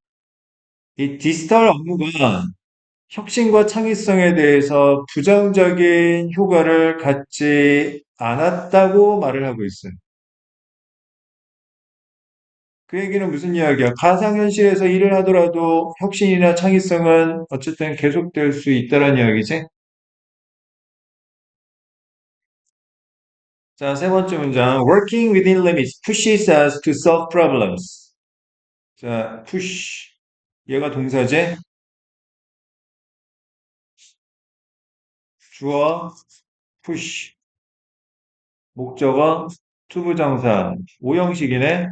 이 디지털 업무가 혁신과 창의성에 대해서 부정적인 효과를 갖지 않았다고 말을 하고 있어요. 그 얘기는 무슨 이야기야? 가상현실에서 일을 하더라도 혁신이나 창의성은 어쨌든 계속될 수 있다는 이야기지? 자, 세 번째 문장. Working within limits pushes us to solve problems. 자, push. 얘가 동사제. 주어, push. 목적어, 투부정사. 오형식이네.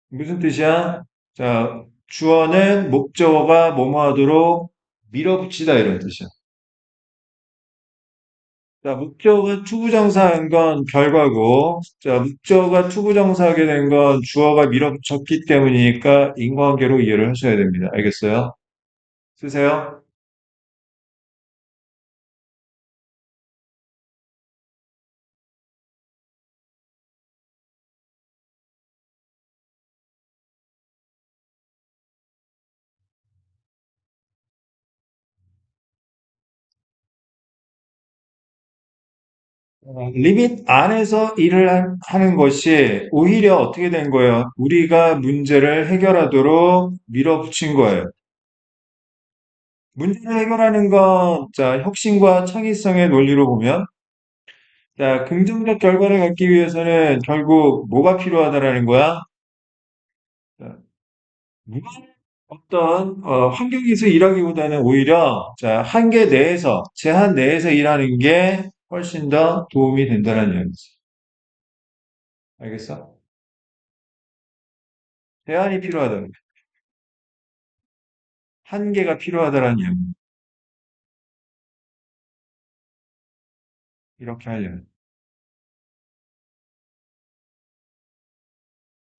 무슨 뜻이야? 자, 주어는 목적어가 뭐뭐 하도록 밀어붙이다 이런 뜻이야. 자, 목적어가 투부정사한 건 결과고, 자, 목적어가 투부정사하게 된 건 주어가 밀어붙였기 때문이니까 인과관계로 이해를 하셔야 됩니다. 알겠어요? 쓰세요. 리밋 안에서 일을 하는 것이 오히려 어떻게 된 거예요? 우리가 문제를 해결하도록 밀어붙인 거예요. 문제를 해결하는 건, 자, 혁신과 창의성의 논리로 보면, 자, 긍정적 결과를 갖기 위해서는 결국 뭐가 필요하다라는 거야? 자, 무한 어떤 환경에서 일하기보다는 오히려 자, 한계 내에서, 제한 내에서 일하는 게 훨씬 더 도움이 된다는 이야기지. 알겠어? 제한이 필요하다. 한계가 필요하다는 이야기. 이렇게 하려면.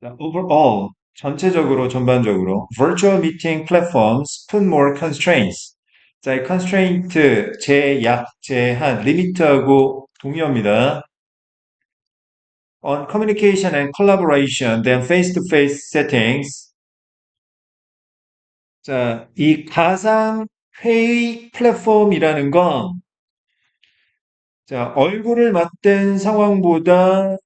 자, overall, 전체적으로, 전반적으로, virtual meeting platforms put more constraints. 자, 이 constraint, 제약, 제한, limit하고 동의어입니다. On communication and collaboration than face-to-face settings. 자, 이 가상 회의 플랫폼이라는 건, 자, 얼굴을 맞댄 상황보다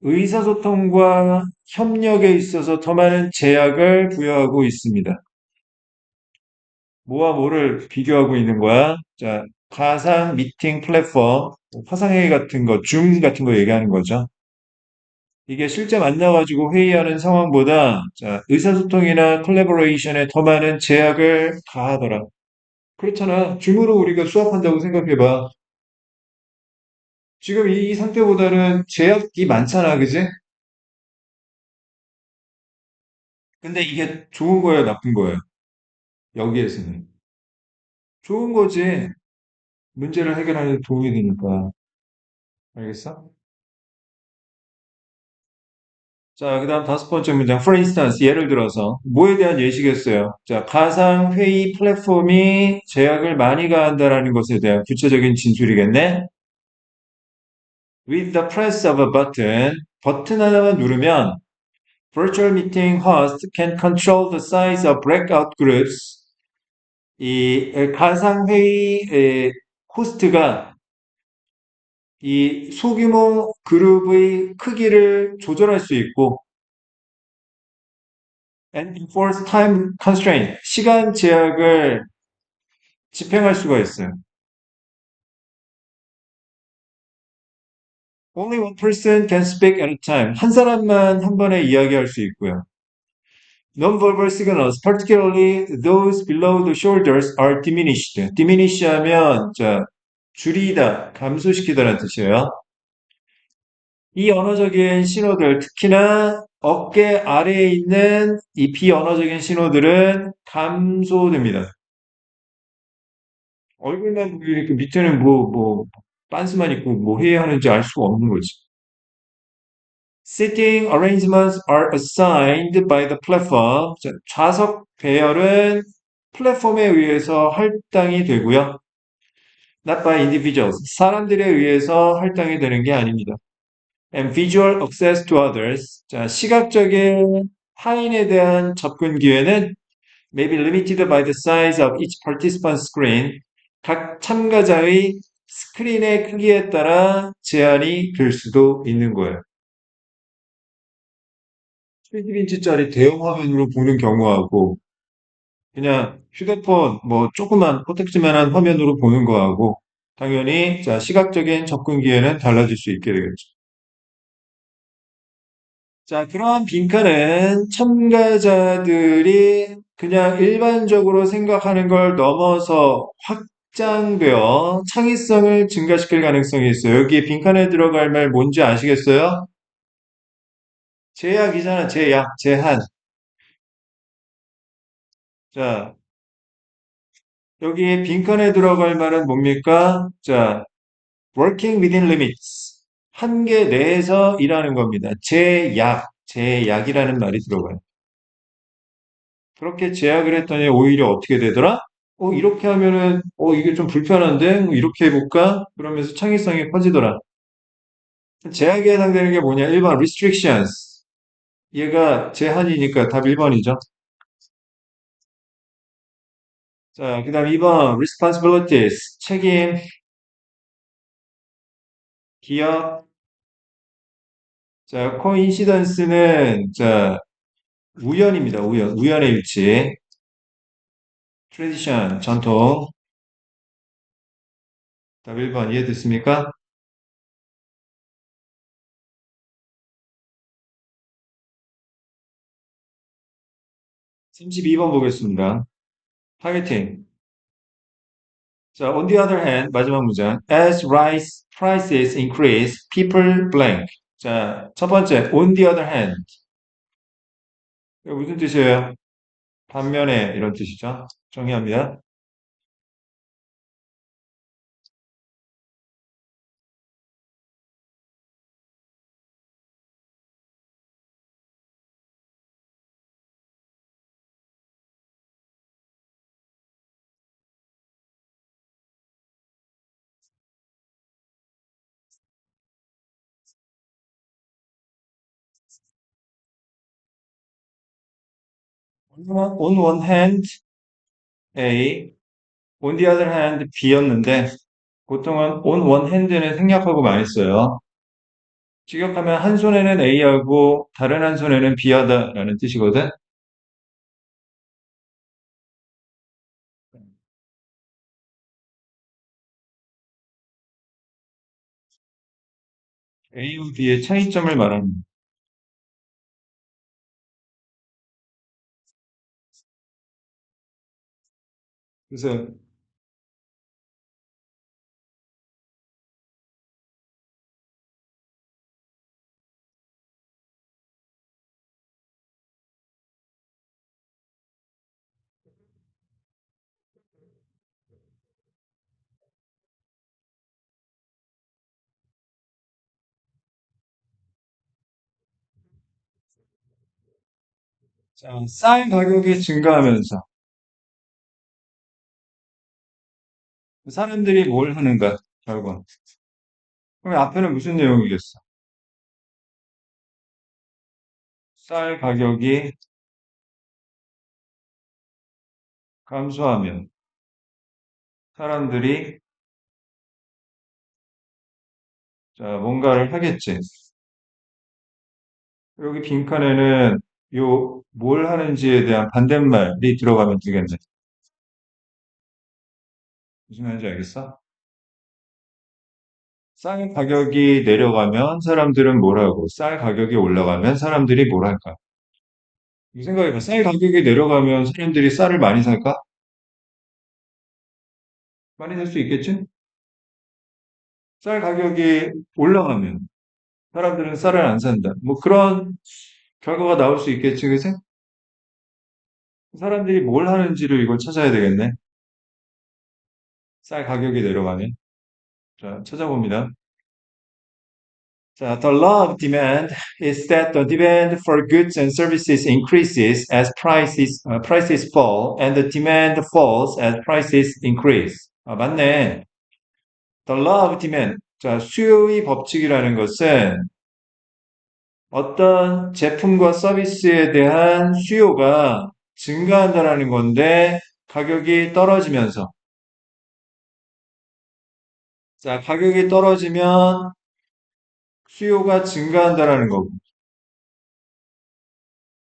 의사소통과 협력에 있어서 더 많은 제약을 부여하고 있습니다. 뭐와 뭐를 비교하고 있는 거야? 자, 가상 미팅 플랫폼, 화상회의 같은 거, 줌 같은 거 얘기하는 거죠. 이게 실제 만나가지고 회의하는 상황보다 자, 의사소통이나 콜라보레이션에 더 많은 제약을 가하더라. 그렇잖아. 줌으로 우리가 수업한다고 생각해봐. 지금 이 상태보다는 제약이 많잖아, 그지? 근데 이게 좋은 거예요, 나쁜 거예요? 여기에서는. 좋은 거지. 문제를 해결하는 데 도움이 되니까. 알겠어? 자, 그 다음 다섯 번째 문장. For instance, 예를 들어서, 뭐에 대한 예시겠어요? 자, 가상 회의 플랫폼이 제약을 많이 가한다라는 것에 대한 구체적인 진술이겠네? With the press of a button, 버튼 하나만 누르면 virtual meeting host can control the size of breakout groups. 이 가상 회의 호스트가 이 소규모 그룹의 크기를 조절할 수 있고 and enforce time constraint, 시간 제약을 집행할 수가 있어요. Only one person can speak at a time. 한 사람만 한 번에 이야기할 수 있고요. Non-verbal signals, particularly those below the shoulders, are diminished. diminish 하면 자, 줄이다, 감소시키다라는 뜻이에요. 이 언어적인 신호들, 특히나 어깨 아래에 있는 이 비언어적인 신호들은 감소됩니다. 얼굴만 보이니까 밑에는 빤스만 입고 뭐 해야 하는지 알 수가 없는 거지. Sitting arrangements are assigned by the platform. 자, 좌석 배열은 플랫폼에 의해서 할당이 되고요. Not by individuals. 사람들에 의해서 할당이 되는 게 아닙니다. And visual access to others. 자, 시각적인 타인에 대한 접근 기회는 may be limited by the size of each participant screen. 각 참가자의 스크린의 크기에 따라 제한이 될 수도 있는 거예요. 70인치짜리 대형 화면으로 보는 경우하고 그냥 휴대폰 뭐 조그만 코딱지만한 화면으로 보는 거하고 당연히 자 시각적인 접근 기회는 달라질 수 있게 되겠죠. 자, 그러한 빈칸은 참가자들이 그냥 일반적으로 생각하는 걸 넘어서 확장되어 창의성을 증가시킬 가능성이 있어요. 여기 빈칸에 들어갈 말 뭔지 아시겠어요? 제약이잖아, 제약, 제한. 자, 여기 빈칸에 들어갈 말은 뭡니까? 자, working within limits. 한계 내에서 일하는 겁니다. 제약이라는 말이 들어가요. 그렇게 제약을 했더니 오히려 어떻게 되더라? 이렇게 하면은, 이게 좀 불편한데? 뭐 이렇게 해볼까? 그러면서 창의성이 커지더라. 제약에 해당되는 게 뭐냐? 1번 restrictions. 얘가 제한이니까 답 1번이죠. 자, 그 다음 2번 responsibilities. 책임, 기업. 자, coincidence는 자, 우연입니다. 우연의 일치. tradition, 전통. 답 1번 이해됐습니까? 32번 보겠습니다. 타겟팅. 자, on the other hand, 마지막 문장. As rice prices increase, people blank. 자, 첫 번째, on the other hand. 이거 무슨 뜻이에요? 반면에 이런 뜻이죠. 정의합니다. On one hand, A, on the other hand, B였는데, 보통은 on one hand는 생략하고 많이 써요. 직역하면 한 손에는 A하고 다른 한 손에는 B하다라는 뜻이거든. A와 B의 차이점을 말합니다. 그래서 자, 쌀 가격이 증가하면서 사람들이 뭘 하는가, 결과. 그럼 앞에는 무슨 내용이겠어? 쌀 가격이 감소하면 사람들이 자, 뭔가를 하겠지. 여기 빈칸에는 요 뭘 하는지에 대한 반대말이 들어가면 되겠네. 무슨 말인지 알겠어? 쌀 가격이 내려가면 사람들은 뭘 하고, 쌀 가격이 올라가면 사람들이 뭘 할까? 이 생각해봐. 쌀 가격이 내려가면 사람들이 쌀을 많이 살까? 많이 살 수 있겠지? 쌀 가격이 올라가면 사람들은 쌀을 안 산다. 뭐 그런 결과가 나올 수 있겠지, 그치? 사람들이 뭘 하는지를 이걸 찾아야 되겠네. 쌀 가격이 내려가면. 자, 찾아봅니다. 자, the law of demand is that the demand for goods and services increases as prices fall, and the demand falls as prices increase. 맞네. The law of demand. 자, 수요의 법칙이라는 것은 어떤 제품과 서비스에 대한 수요가 증가한다라는 건데 가격이 떨어지면서 자, 가격이 떨어지면 수요가 증가한다라는 거고.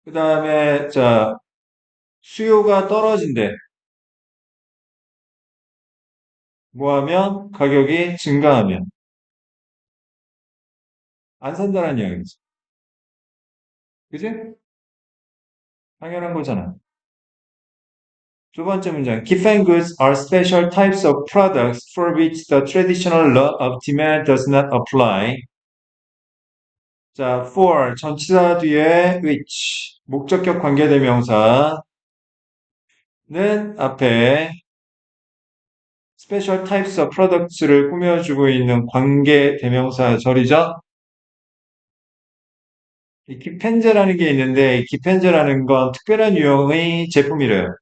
그다음에 자, 수요가 떨어진대. 뭐 하면 가격이 증가하면 안 산다는 이야기지. 그지? 당연한 거잖아. 두 번째 문장. Giffen goods are special types of products for which the traditional law of demand does not apply. 자, for 전치사 뒤에 which 목적격 관계대명사 앞에 special types of products를 꾸며주고 있는 관계 대명사 절이죠. 이 기펜제라는 게 있는데 이 기펜제라는 건 특별한 유형의 제품이래요.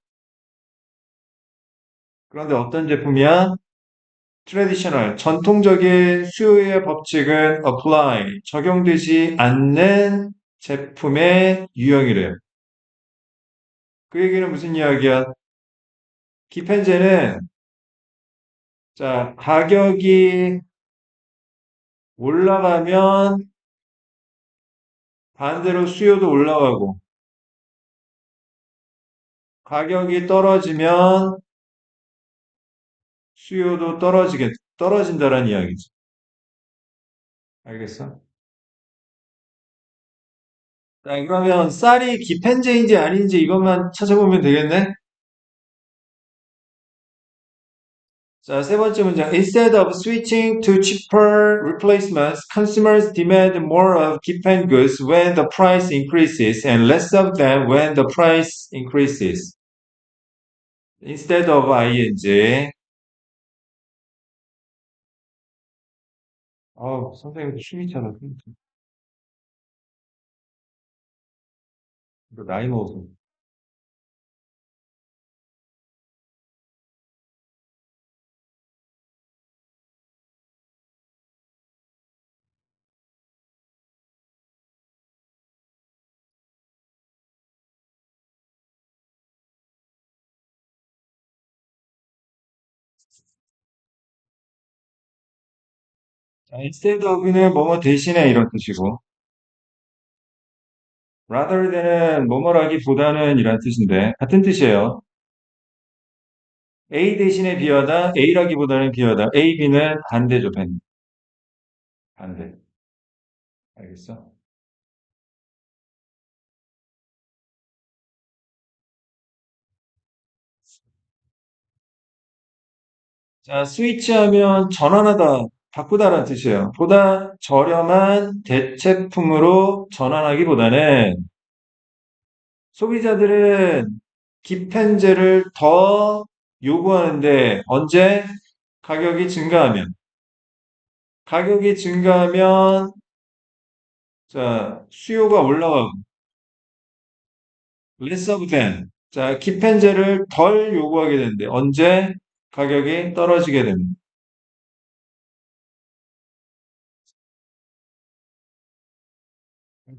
그런데 어떤 제품이야? traditional, 전통적인 수요의 법칙은 apply, 적용되지 않는 제품의 유형이래요. 그 얘기는 무슨 이야기야? 기펜제는 자, 가격이 올라가면 반대로 수요도 올라가고 가격이 떨어지면 수요도 떨어진다는 이야기지. 알겠어? 자, 그러면 쌀이 기펜제인지 아닌지 이것만 찾아보면 되겠네? 자, 세 번째 문장. Instead of switching to cheaper replacements, consumers demand more of given goods when the price increases and less of them when the price increases. Instead of ing. 선생님도 춤이 잖아. 이거 나이 먹어서. 자, instead of는 뭐뭐 대신에 이런 뜻이고, rather than은 뭐뭐라기보다는 이란 뜻인데, 같은 뜻이에요. A 대신에 B하다, A라기보다는 B하다. A, B는 반대죠, 반대. 알겠어? 자, 스위치하면 전환하다, 바꾸다라는 뜻이에요. 보다 저렴한 대체품으로 전환하기보다는 소비자들은 기펜제를 더 요구하는데 언제? 가격이 증가하면. 가격이 증가하면 자, 수요가 올라가고 less of them. 자, 기펜제를 덜 요구하게 되는데 언제? 가격이 떨어지게 됩니다.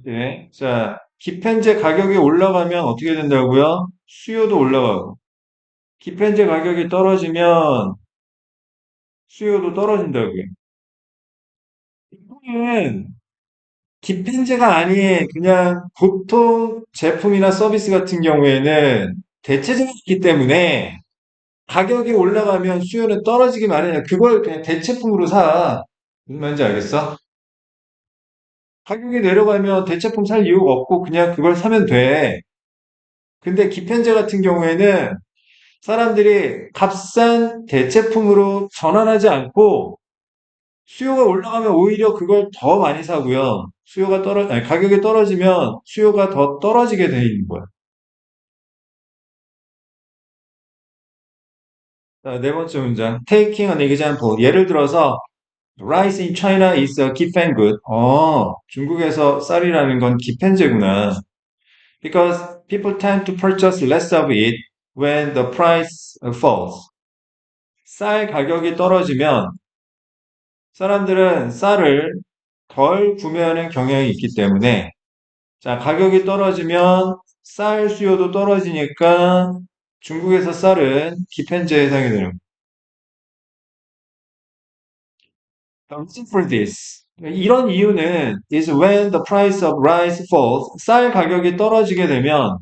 네. 자, 기펜제 가격이 올라가면 어떻게 된다고요? 수요도 올라가고. 기펜제 가격이 떨어지면 수요도 떨어진다고요. 이거는 기펜제가 아닌 그냥 보통 제품이나 서비스 같은 경우에는 대체재가 있기 때문에 가격이 올라가면 수요는 떨어지기 마련이야. 그걸 그냥 대체품으로 사. 무슨 말인지 알겠어? 가격이 내려가면 대체품 살 이유가 없고 그냥 그걸 사면 돼. 근데 기펜제 같은 경우에는 사람들이 값싼 대체품으로 전환하지 않고 수요가 올라가면 오히려 그걸 더 많이 사고요. 아니, 가격이 떨어지면 수요가 더 떨어지게 돼 있는 거야. 자, 네 번째 문장. Taking an example. 예를 들어서 Rice in China is a gifen good. 중국에서 쌀이라는 건 기펜제구나. Because people tend to purchase less of it when the price falls. 쌀 가격이 떨어지면 사람들은 쌀을 덜 구매하는 경향이 있기 때문에 자, 가격이 떨어지면 쌀 수요도 떨어지니까 중국에서 쌀은 기펜제에 해당이 되는 The reason for this. 이런 이유는 is when the price of rice falls. 쌀 가격이 떨어지게 되면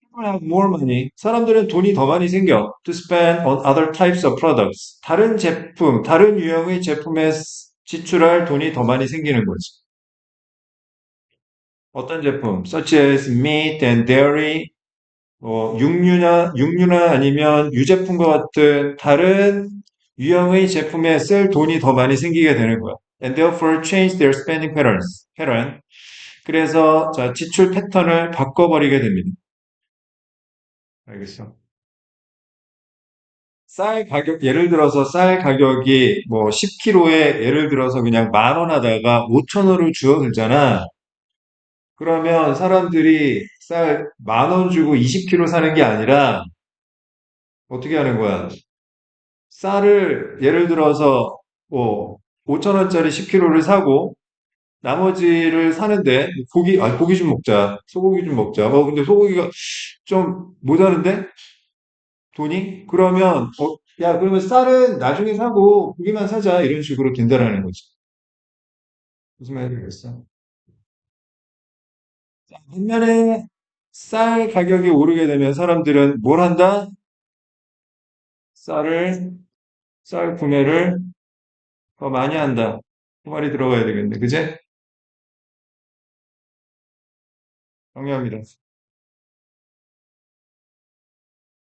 people have more money. 사람들은 돈이 더 많이 생겨 to spend on other types of products. 다른 제품, 다른 유형의 제품에 지출할 돈이 더 많이 생기는 거지. 어떤 제품? such as meat and dairy, 육류나 아니면 유제품과 같은 다른 유형의 제품에 쓸 돈이 더 많이 생기게 되는 거야. And therefore change their spending pattern. 그래서 자, 지출 패턴을 바꿔버리게 됩니다. 알겠어. 쌀 가격, 예를 들어서 쌀 가격이 뭐 10kg에 예를 들어서 그냥 10,000원 하다가 5,000원을 줄어들잖아. 그러면 사람들이 쌀 10,000원 주고 20kg 사는 게 아니라 어떻게 하는 거야? 쌀을 예를 들어서 뭐 5,000원짜리 10kg를 사고 나머지를 사는데 고기 좀 먹자. 소고기 좀 먹자. 근데 소고기가 좀 모자른데? 돈이? 그러면 야, 그러면 쌀은 나중에 사고 고기만 사자. 이런 식으로 된다라는 거지. 무슨 말인지 알겠어? 반면에 쌀 가격이 오르게 되면 사람들은 뭘 한다? 쌀을 쌀 구매를 더 많이 한다. 그 말이 들어가야 되겠네. 그제? 정리합니다.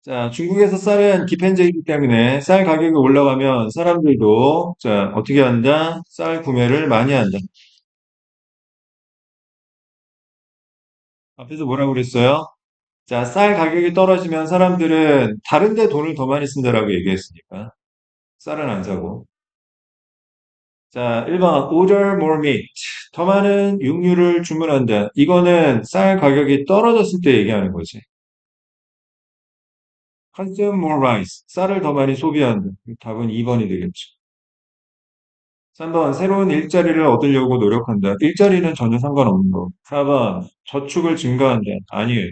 자, 중국에서 쌀은 기편제이기 때문에 쌀 가격이 올라가면 사람들도 자, 어떻게 한다? 쌀 구매를 많이 한다. 앞에서 뭐라고 그랬어요? 자, 쌀 가격이 떨어지면 사람들은 다른 데 돈을 더 많이 쓴다라고 얘기했으니까. 쌀은 안 사고. 자, 1번 order more meat. 더 많은 육류를 주문한다. 이거는 쌀 가격이 떨어졌을 때 얘기하는 거지. consume more rice. 쌀을 더 많이 소비한다. 답은 2번이 되겠죠. 3번 새로운 일자리를 얻으려고 노력한다. 일자리는 전혀 상관없는 거. 4번 저축을 증가한다. 아니에요.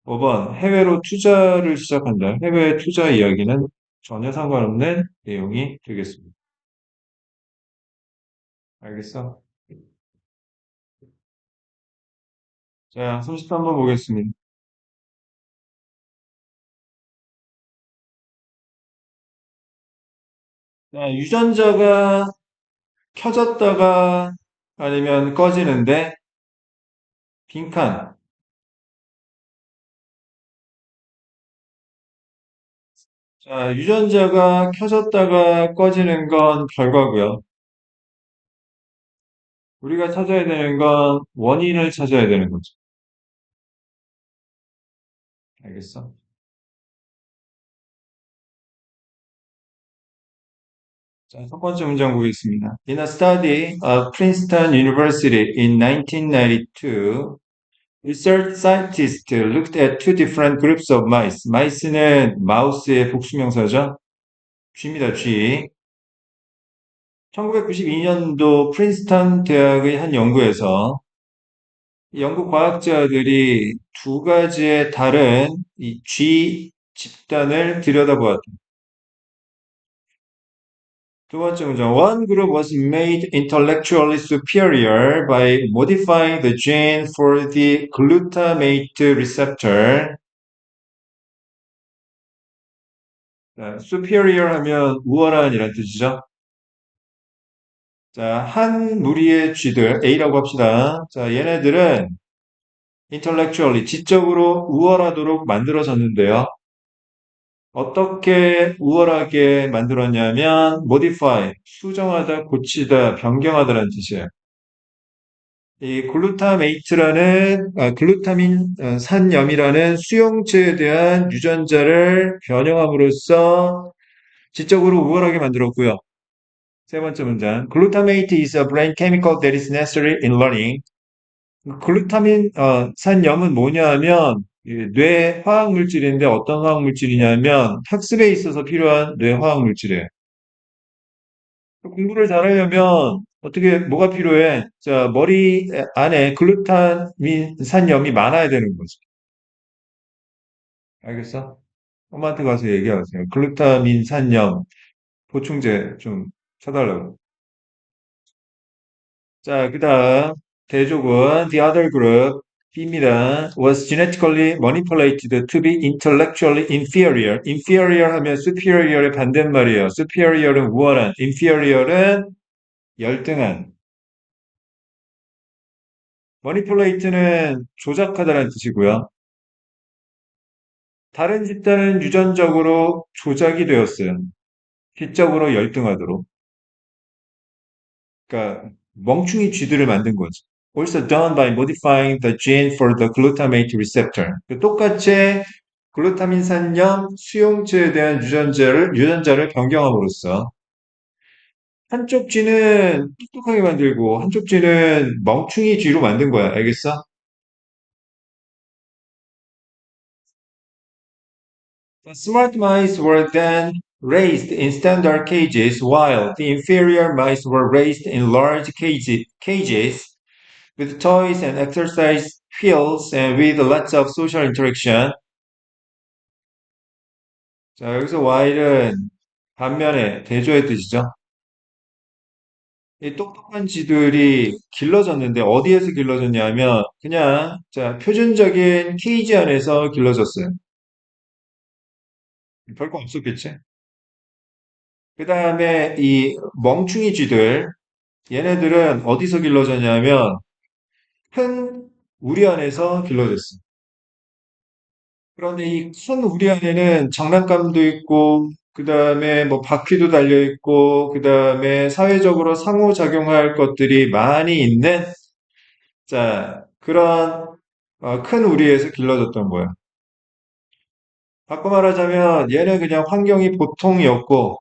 5번 해외로 투자를 시작한다. 해외 투자 이야기는 전혀 상관없는 내용이 되겠습니다. 알겠어? 자, 33번 보겠습니다. 자, 유전자가 켜졌다가 아니면 꺼지는데 빈칸. 자, 유전자가 켜졌다가 꺼지는 건 결과고요. 우리가 찾아야 되는 건 원인을 찾아야 되는 거죠. 알겠어? 자, 첫 번째 문장 보겠습니다. In a study of Princeton University in 1992, research scientists looked at two different groups of mice. mice는 마우스의 복수명사죠. 쥐입니다, 쥐. 1992년도 프린스턴 대학의 한 연구에서 영국 과학자들이 두 가지의 다른 이 쥐 집단을 들여다보았다. 두 번째 문장. One group was made intellectually superior by modifying the gene for the glutamate receptor. 자, superior 하면 우월한이란 뜻이죠. 자, 한 무리의 쥐들, A라고 합시다. 자, 얘네들은 intellectually, 지적으로 우월하도록 만들어졌는데요. 어떻게 우월하게 만들었냐면 modify, 수정하다, 고치다, 변경하다라는 뜻이에요. 이 글루타민 산염이라는 수용체에 대한 유전자를 변형함으로써 지적으로 우월하게 만들었고요. 세 번째 문장. Glutamate is a brain chemical that is necessary in learning. 글루타민 산염은 뭐냐 하면 뇌 화학 물질인데 어떤 화학 물질이냐면 학습에 있어서 필요한 뇌 화학 물질이에요. 공부를 잘하려면 어떻게 뭐가 필요해? 자, 머리 안에 글루타민 산염이 많아야 되는 거지. 알겠어? 엄마한테 가서 얘기하세요. 글루타민 산염 보충제 좀 사달라고. 자, 그다음 대족은 the other group B입니다. was genetically manipulated to be intellectually inferior. inferior 하면 superior의 반대말이에요. superior은 우월한, inferior은 열등한. manipulate는 조작하다는 뜻이고요. 다른 집단은 유전적으로 조작이 되었어요. 기적으로 열등하도록. 그러니까 멍충이 쥐들을 만든 거죠. also done by modifying the gene for the glutamate receptor. 똑같이 글루타민산염 수용체에 대한 유전자를 변경함으로써 한쪽 쥐는 똑똑하게 만들고 한쪽 쥐는 멍충이 쥐로 만든 거야. 알겠어? The smart mice were then raised in standard cages while the inferior mice were raised in large cages with toys and exercise fields and with lots of social interaction. 자, 여기서 while은 반면에 대조의 뜻이죠. 이 똑똑한 쥐들이 길러졌는데 어디에서 길러졌냐면 그냥 자, 표준적인 케이지 안에서 길러졌어요. 별거 없었겠지? 그 다음에 이 멍충이 쥐들, 얘네들은 어디서 길러졌냐면 큰 우리 안에서 길러졌어. 그런데 이 큰 우리 안에는 장난감도 있고, 그 다음에 뭐 바퀴도 달려 있고, 그 다음에 사회적으로 상호작용할 것들이 많이 있는, 자, 그런 큰 우리에서 길러졌던 거야. 바꿔 말하자면 얘는 그냥 환경이 보통이었고,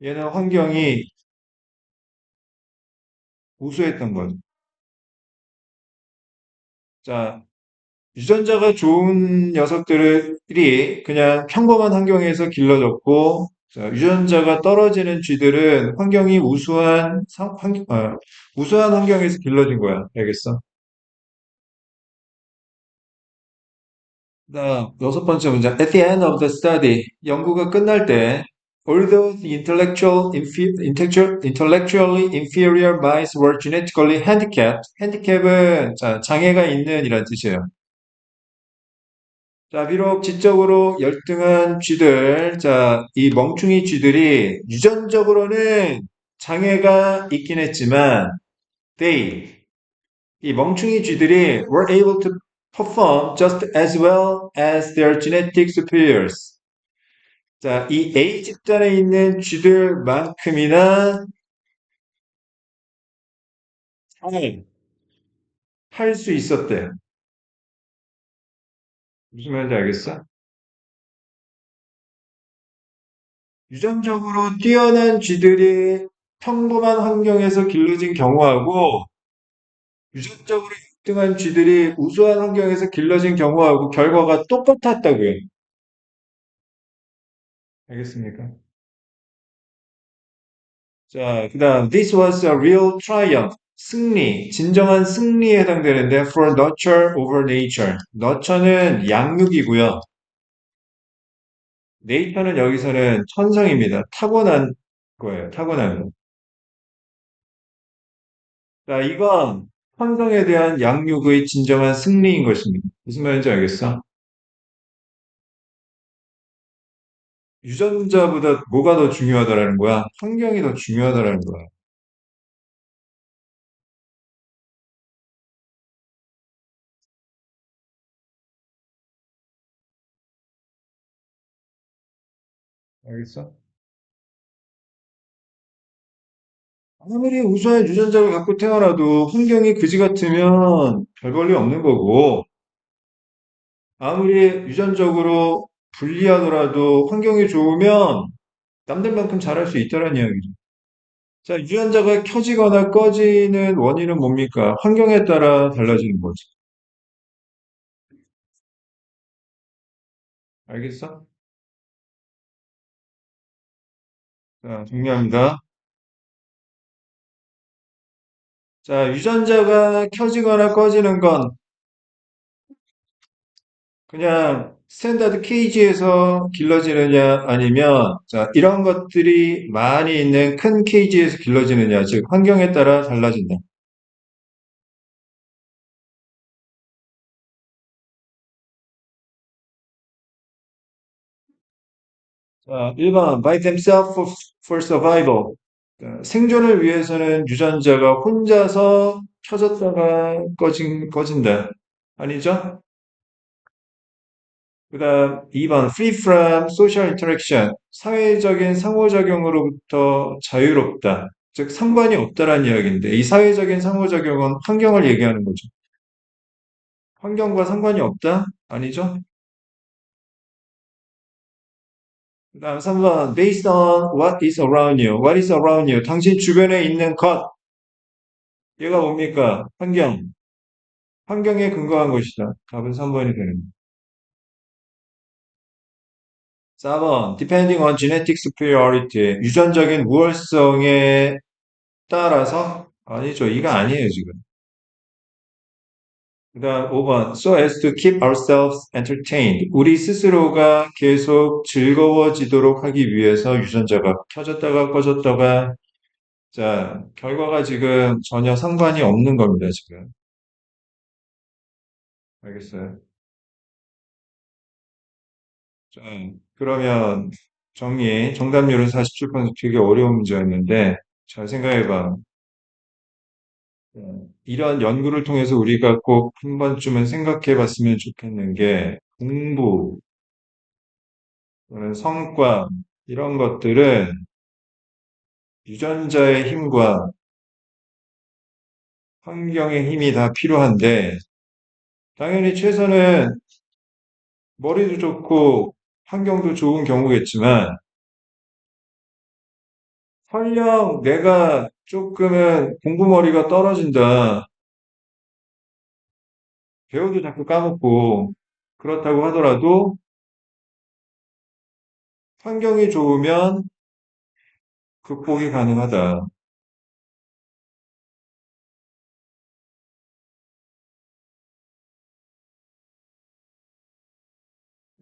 얘는 환경이 우수했던 거죠. 자, 유전자가 좋은 녀석들이 그냥 평범한 환경에서 길러졌고, 자, 유전자가 떨어지는 쥐들은 환경이 우수한 환경에서 길러진 거야. 알겠어? 그다음 여섯 번째 문제. At the end of the study, 연구가 끝날 때, although the intellectually inferior mice were genetically handicapped, handicap은 자, 장애가 있는 이란 뜻이에요. 자, 비록 지적으로 열등한 쥐들, 자, 이 멍충이 쥐들이 유전적으로는 장애가 있긴 했지만, they, 이 멍충이 쥐들이 were able to perform just as well as their genetic superiors. 자, 이 A 집단에 있는 쥐들만큼이나 할 수 있었대. 무슨 말인지 알겠어? 유전적으로 뛰어난 쥐들이 평범한 환경에서 길러진 경우하고 유전적으로 1등한 쥐들이 우수한 환경에서 길러진 경우하고 결과가 똑같았다고요. 알겠습니까? 자, 그다음 this was a real triumph. 승리, 진정한 승리에 해당되는데 for nurture over nature. nurture는 양육이고요. nature는 여기서는 천성입니다. 타고난 거예요. 타고난 거. 자, 이건 천성에 대한 양육의 진정한 승리인 것입니다. 무슨 말인지 알겠어? 유전자보다 뭐가 더 중요하다라는 거야? 환경이 더 중요하다라는 거야. 알겠어? 아무리 우수한 유전자를 갖고 태어나도 환경이 그지 같으면 별 볼일 없는 거고, 아무리 유전적으로 불리하더라도 환경이 좋으면 남들만큼 잘할 수 있다는 이야기죠. 자, 유전자가 켜지거나 꺼지는 원인은 뭡니까? 환경에 따라 달라지는 거지. 알겠어? 자, 정리합니다. 자, 유전자가 켜지거나 꺼지는 건 그냥 스탠다드 케이지에서 길러지느냐 아니면 자, 이런 것들이 많이 있는 큰 케이지에서 길러지느냐, 즉 환경에 따라 달라진다. 자, 1번 by themselves for survival. 자, 생존을 위해서는 유전자가 혼자서 켜졌다가 꺼진다. 아니죠? 그다음 2번 free from social interaction. 사회적인 상호작용으로부터 자유롭다. 즉 상관이 없다라는 이야기인데 이 사회적인 상호작용은 환경을 얘기하는 거죠. 환경과 상관이 없다? 아니죠? 그다음 3번 based on what is around you. What is around you? 당신 주변에 있는 것. 얘가 뭡니까? 환경. 환경에 근거한 것이다. 답은 3번이 되는 거예요. 4번 depending on genetic superiority. 유전적인 우월성에 따라서 아니죠. 이가 아니에요, 지금. 그다음 5번 so as to keep ourselves entertained. 우리 스스로가 계속 즐거워지도록 하기 위해서 유전자가 켜졌다가 꺼졌다가 자, 결과가 지금 전혀 상관이 없는 겁니다, 지금. 알겠어요? 자, 그러면 정답률은 47%. 되게 어려운 문제였는데 잘 생각해봐. 이런 연구를 통해서 우리가 꼭 한 번쯤은 생각해 봤으면 좋겠는 게 공부, 또는 성과, 이런 것들은 유전자의 힘과 환경의 힘이 다 필요한데, 당연히 최선은 머리도 좋고 환경도 좋은 경우겠지만, 설령 내가 조금은 공부머리가 떨어진다, 배워도 자꾸 까먹고, 그렇다고 하더라도 환경이 좋으면 극복이 가능하다.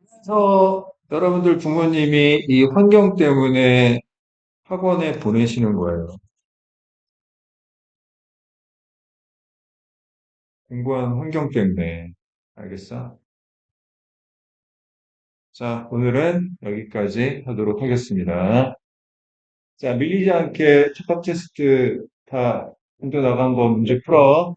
그래서 여러분들 부모님이 이 환경 때문에 학원에 보내시는 거예요. 공부한 환경 때문에. 알겠어? 자, 오늘은 여기까지 하도록 하겠습니다. 자, 밀리지 않게 첫 번째 테스트 다 혼자 나간 거 문제 풀어.